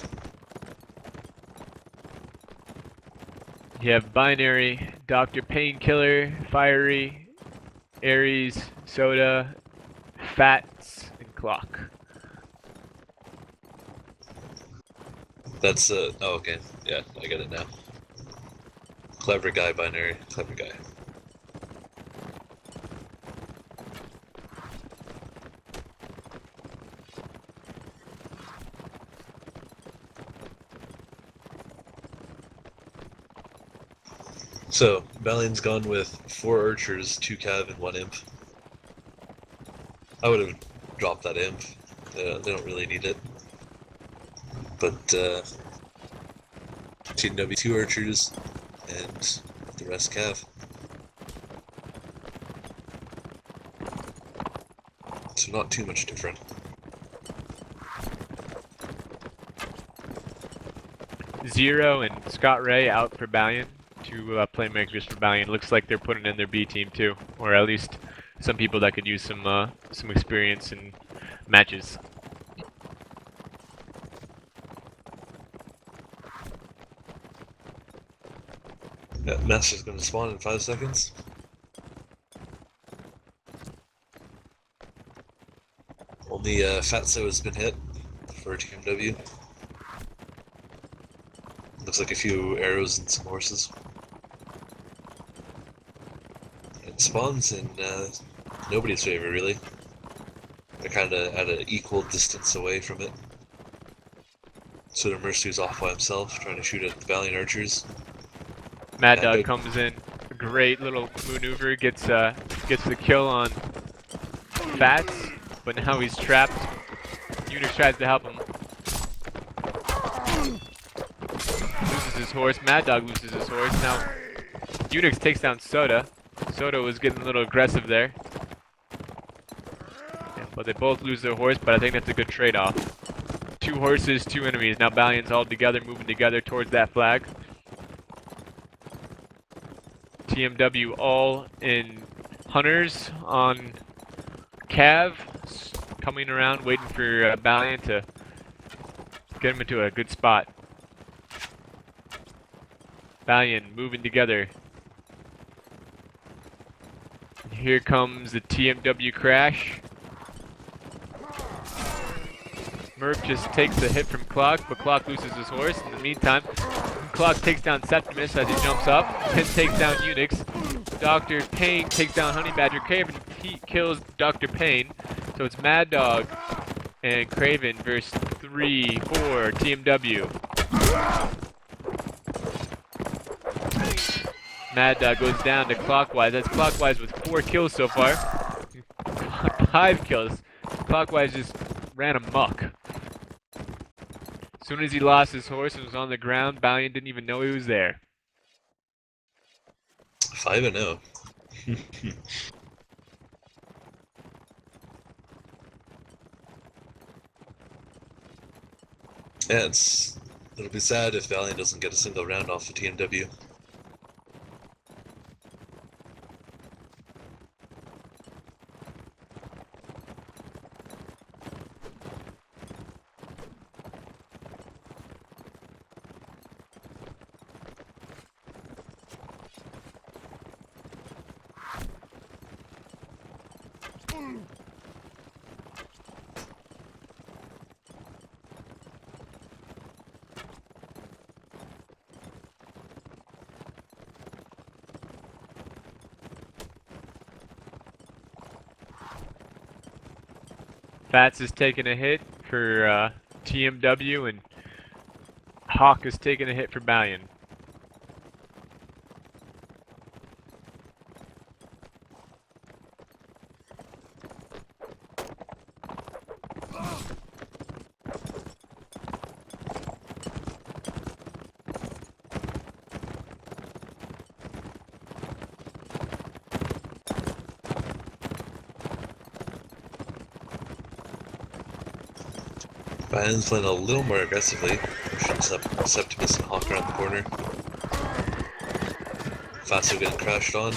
You have Binary, Dr. Painkiller, Fiery, Ares, Soda, Fats, and Clock. That's oh, okay. Yeah, I get it now. Clever guy, Binary. Clever guy. So, Balion's gone with 4 archers, 2 cav, and 1 imp. I would have dropped that imp. They don't really need it. But, TMW 2 archers, and the rest cav. So not too much different. Zero and Scott Ray out for Balion. Two playmakers for Balion. Looks like they're putting in their B team too, or at least some people that could use some experience in matches. Yeah, Master's going to spawn in 5 seconds. Only Fatso has been hit for TMW. Looks like a few arrows and some horses. It spawns in nobody's favor, really. They're kind of at an equal distance away from it. So the Mercy's off by himself, trying to shoot at the Balion archers. Mad Dog comes in, a great little maneuver, gets the kill on Fats, but now he's trapped. UNAC tries to help him. Loses his horse. Mad Dog loses his horse. Now UNAC takes down Soda. Soda was getting a little aggressive there. Yeah, but they both lose their horse, but I think that's a good trade-off. 2 horses, 2 enemies. Now Balion's all together, moving together towards that flag. TMW all in hunters on Cav, coming around, waiting for Balion to get him into a good spot. Balion moving together. Here comes the TMW crash. Murph just takes the hit from Clock, but Clock loses his horse. In the meantime, Clock takes down Septimus as he jumps up, and takes down UNAC. Dr. Payne takes down Honey Badger. Craven kills Dr. Payne. So it's Mad Dog and Craven versus 3, 4 TMW. Mad Dog goes down to Clockwise. That's Clockwise with 4 kills so far. 5 kills. Clockwise just ran amok. As soon as he lost his horse and was on the ground, Balion didn't even know he was there. 5-0. Yeah, it'll be sad if Balion doesn't get a single round off the TMW. Fats is taking a hit for TMW, and Hawk is taking a hit for Balion. Balion's playing a little more aggressively, pushing Septimus and Hawk around the corner. Fatso getting crashed on.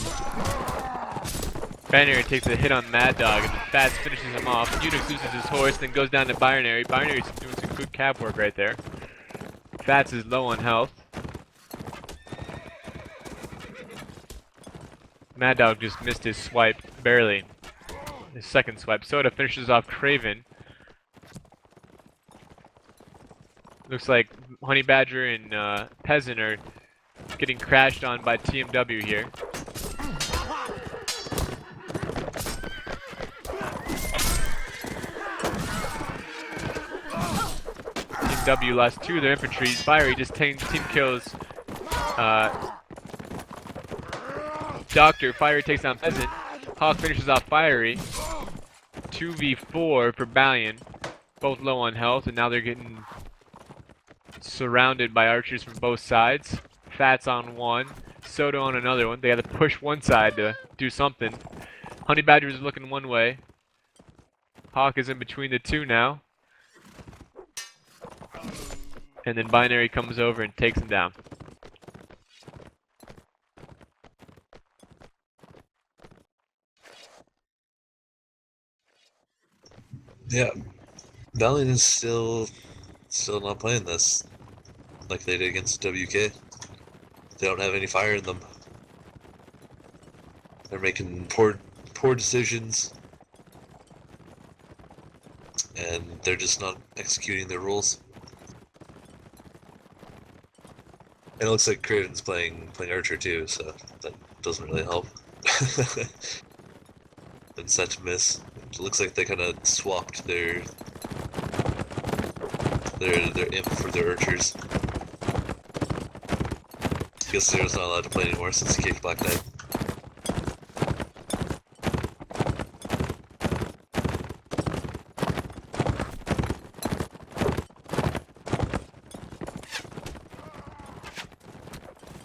Binary takes a hit on Mad Dog, and Fats finishes him off. UNAC loses his horse, then goes down to Binary. Binary's doing some good cab work right there. Fats is low on health. Mad Dog just missed his swipe, barely. His second swipe. Soda finishes off Craven. Looks like Honey Badger and Peasant are getting crashed on by TMW here. TMW lost 2 of their infantry. Fiery just team kills Doctor. Fiery takes down Peasant. Hawk finishes off Fiery. 2v4 for Balion. Both low on health, and now they're getting surrounded by archers from both sides. Fats on one, Soda on another one. They got to push one side to do something. Honey Badger is looking one way. Hawk is in between the two now. And then Binary comes over and takes him down. Yeah, Balion is still not playing this like they did against WK. They don't have any fire in them. They're making poor decisions, and they're just not executing their rules. And it looks like Craven's playing Archer too, so that doesn't really help. And set to miss. It looks like they kind of swapped their imp for their archers. I guess Zero's not allowed to play anymore since he kicked Black Knight.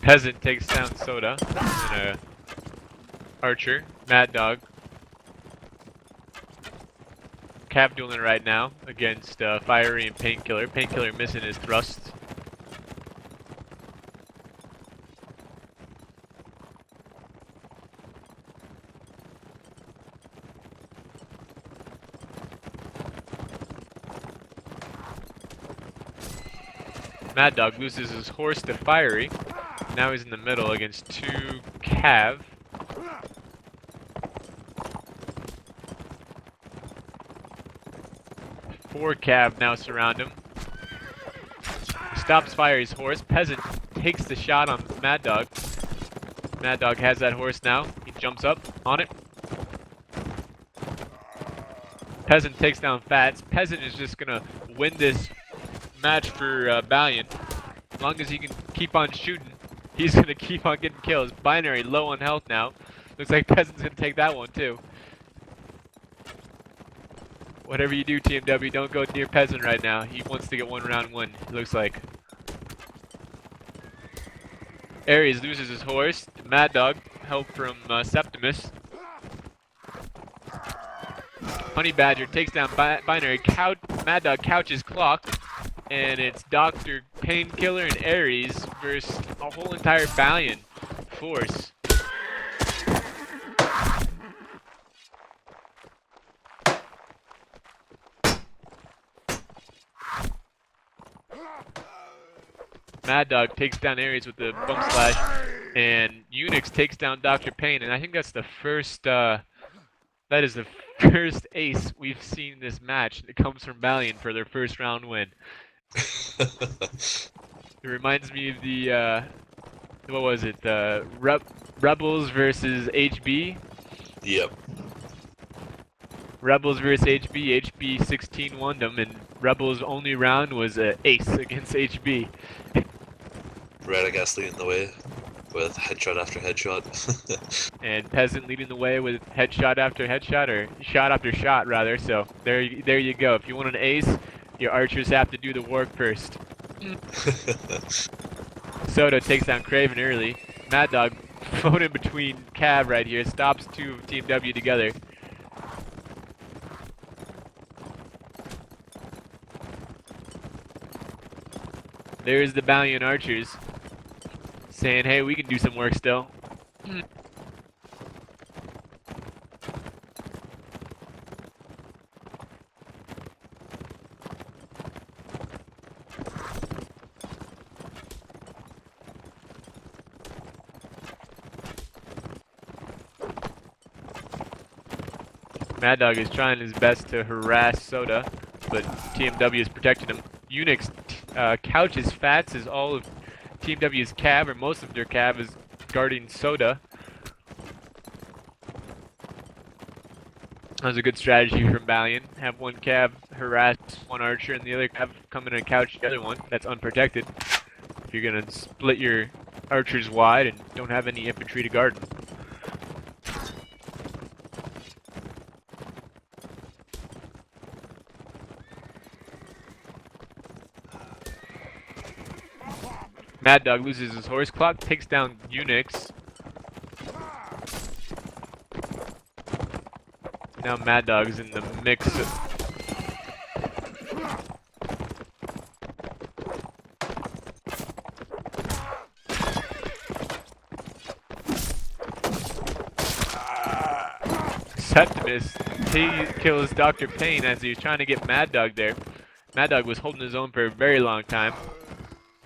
Peasant takes down Soda and a Archer. Mad Dog. Cav dueling right now against Fiery and Painkiller. Painkiller missing his thrust. Mad Dog loses his horse to Fiery. Now he's in the middle against 2 Cav. Four Cav now surround him. Stops Fiery's horse. Peasant takes the shot on Mad Dog. Mad Dog has that horse now. He jumps up on it. Peasant takes down Fats. Peasant is just gonna win this match for Balion. As long as he can keep on shooting, he's gonna keep on getting kills. Binary low on health now. Looks like Peasant's gonna take that one too. Whatever you do, TMW, don't go near Peasant right now. He wants to get one round win, it looks like. Ares loses his horse. Mad Dog, help from Septimus. Honey Badger takes down Binary. Mad Dog couches Clock. And it's Dr. Painkiller and Ares versus a whole entire Balion force. Mad Dog takes down Ares with the bump slash, and UNAC takes down Dr. Pain, and I think that's the first, that is the first ace we've seen in this match that comes from Balion for their first round win. It reminds me of the, what was it, Rebels versus HB? Yep. Rebels versus HB, HB 16 won them, and Rebels' only round was ace against HB. Radagast leading the way with headshot after headshot. And Peasant leading the way with headshot after headshot, or shot after shot rather, so there you go. If you want an ace, your archers have to do the work first. Soda takes down Craven early. Mad Dog phone in between Cav right here, stops 2 of TMW together. There's the Balion archers saying, hey, we can do some work still. Mad Dog is trying his best to harass Soda, but TMW is protecting him. UNAC couches Fats as all of TMW's Cav, or most of their Cav, is guarding Soda. That was a good strategy from Balion. Have one Cav harass one archer and the other Cav come in and couch the other one that's unprotected. If you're gonna split your archers wide and don't have any infantry to guard them. Mad Dog loses his horse. Clock takes down UNAC. Now Mad Dog's in the mix. Septimus, he kills Dr. Pain as he was trying to get Mad Dog there. Mad Dog was holding his own for a very long time.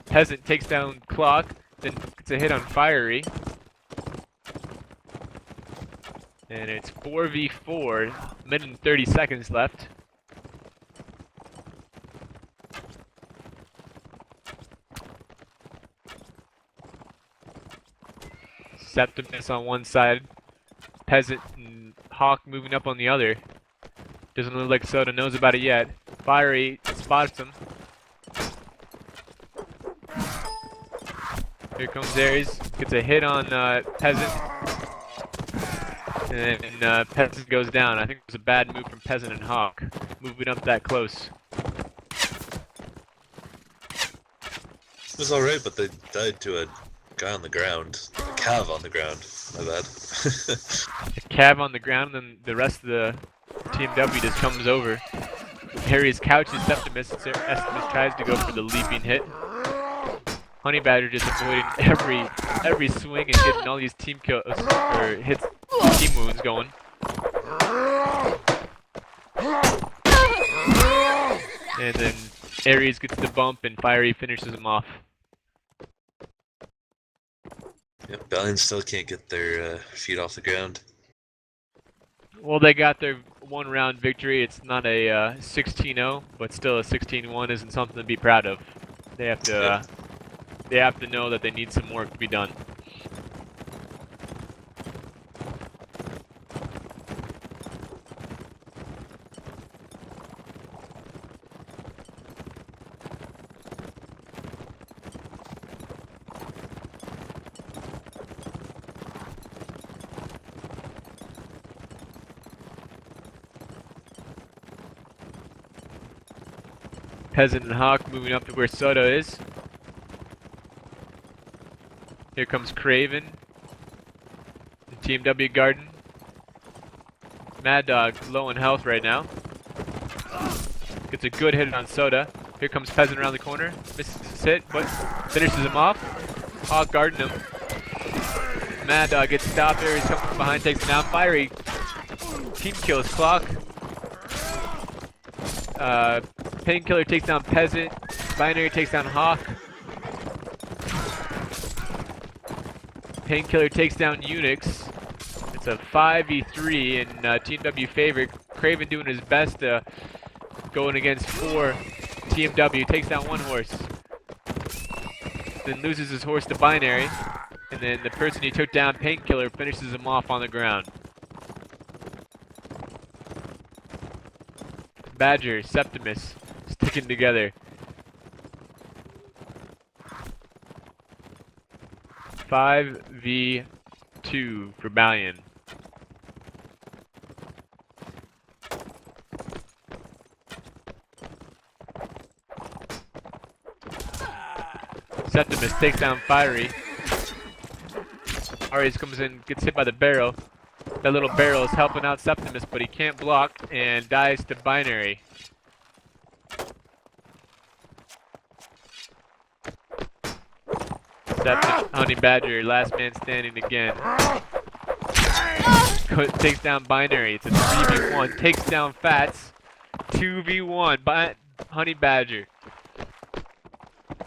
Peasant takes down Clock, then gets a hit on Fiery. And it's 4v4, minute and 30 seconds left. Septimus on one side, Peasant and Hawk moving up on the other. Doesn't look like Soda knows about it yet. Fiery spots him. Here comes Ares, gets a hit on Peasant, and Peasant goes down. I think it was a bad move from Peasant and Hawk, moving up that close. It was alright, but they died to a guy on the ground. A cav on the ground, my bad. A cav on the ground, and the rest of the TMW just comes over. Harry's couches Septimus, Septimus tries to go for the leaping hit. Honey Badger just avoiding every swing and getting all these team kills or hits, team wounds going. And then Ares gets the bump and Fiery finishes him off. Yep, Balion still can't get their feet off the ground. Well, they got their one-round victory. It's not a 16-0, but still a 16-1 isn't something to be proud of. They have to. They have to know that they need some work to be done. Peasant and Hawk moving up to where Soto is. Here comes Craven. The TMW Garden. Mad Dog low in health right now. Gets a good hit on Soda. Here comes Peasant around the corner. Misses his hit, but finishes him off. Hawk guarding him. Mad Dog gets stopped there. He's coming from behind, takes him down. Fiery. Team kills Clock. Painkiller takes down Peasant. Binary takes down Hawk. Painkiller takes down UNAC. It's a 5v3 in TMW favor. Craven doing his best going against 4 TMW. Takes down one horse. Then loses his horse to Binary. And then the person he took down, Painkiller, finishes him off on the ground. Badger, Septimus, sticking together. 5v2 for Balion. Septimus takes down Fiery. Arias comes in, gets hit by the barrel. That little barrel is helping out Septimus, but he can't block and dies to Binary. Septimus, Honey Badger, last man standing again. Takes down Binary. It's a 3v1. Takes down Fats. 2v1. Honey Badger.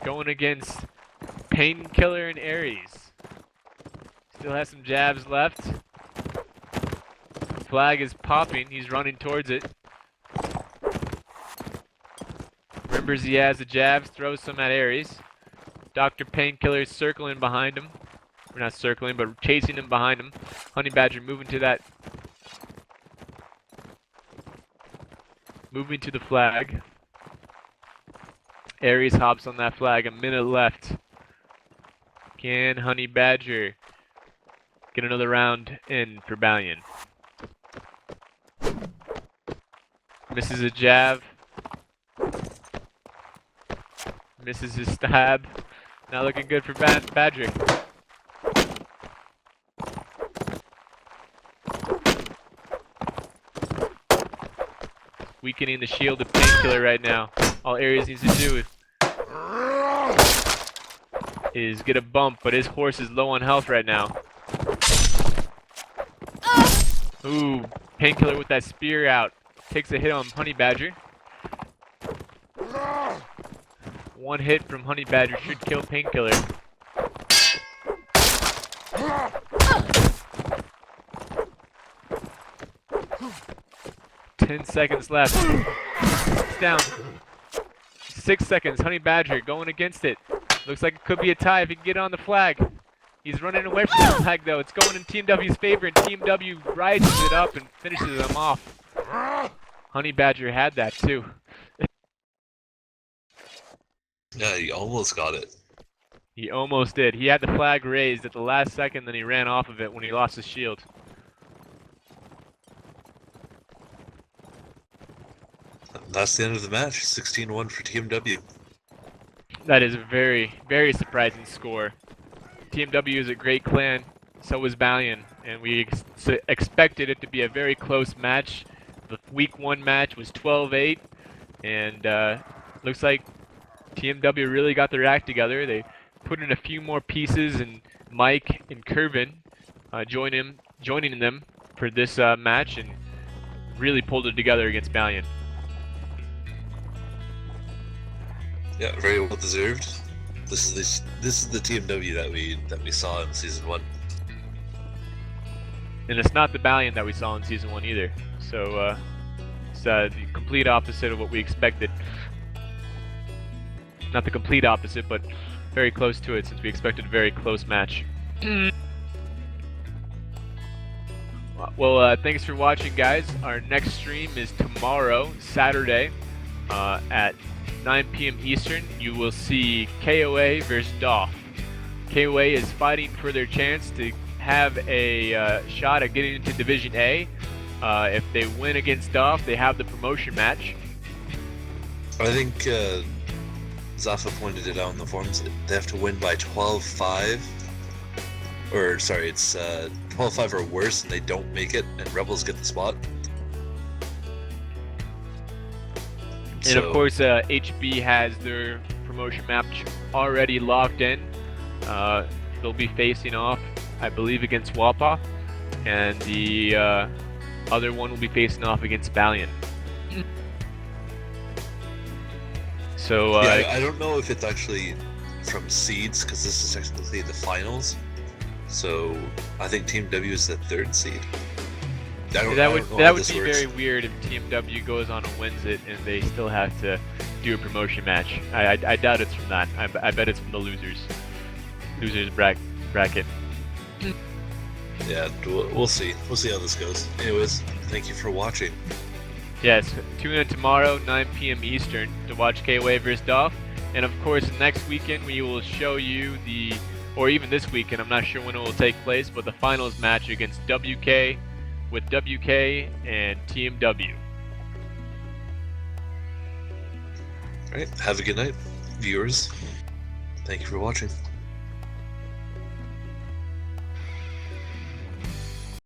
Going against Painkiller and Ares. Still has some jabs left. Flag is popping. He's running towards it. Remembers he has the jabs. Throws some at Ares. Dr. Painkiller is circling behind him. We're not circling, but chasing him behind him. Honey Badger moving to that. Moving to the flag. Ares hops on that flag. A minute left. Can Honey Badger get another round in for Balion? Misses a jab. Misses his stab. Not looking good for Badger. Weakening the shield of Painkiller right now. All Ares needs to do is get a bump, but his horse is low on health right now. Ooh, Painkiller with that spear out. Takes a hit on Honey Badger. One hit from Honey Badger should kill Painkiller. Ten seconds left. It's down. 6 seconds. Honey Badger going against it. Looks like it could be a tie if he can get on the flag. He's running away from the flag though. It's going in TMW's favor, and TMW rises it up and finishes them off. Honey Badger had that too. Yeah, he almost got it. He almost did. He had the flag raised at the last second, then he ran off of it when he lost his shield. That's the end of the match. 16-1 for TMW. That is a very, very surprising score. TMW is a great clan, so is Balion, and we expected it to be a very close match. The week 1 match was 12-8, and looks like TMW really got their act together. They put in a few more pieces, and Mike and Kervin joining them for this match, and really pulled it together against Balion. Yeah, very well deserved. This is the TMW that we saw in season 1. And it's not the Balion that we saw in season 1 either. So it's the complete opposite of what we expected. Not the complete opposite, but very close to it, since we expected a very close match. Well, thanks for watching, guys. Our next stream is tomorrow, Saturday, at 9 p.m. Eastern. You will see KOA versus DOF. KOA is fighting for their chance to have a shot at getting into Division A. If they win against DOF, they have the promotion match. I think Zafa pointed it out in the forums. They have to win by 12-5. Or, sorry, it's 12-5 or worse, and they don't make it, and Rebels get the spot. And of course, HB has their promotion match already locked in. They'll be facing off, I believe, against Wapa, and the other one will be facing off against Balion. So yeah, I don't know if it's actually from seeds, because this is technically the finals. So I think Team W is the 3rd seed. That would be very weird if TMW goes on and wins it, and they still have to do a promotion match. I doubt it's from that. I bet it's from the losers bracket. Yeah, we'll see. We'll see how this goes. Anyways, thank you for watching. Yes, tune in tomorrow, 9 p.m. Eastern, to watch KOA vs. DOF. And of course, next weekend we will show you or even this weekend, I'm not sure when it will take place, but the finals match against WK, with WK and TMW. Alright, have a good night, viewers. Thank you for watching.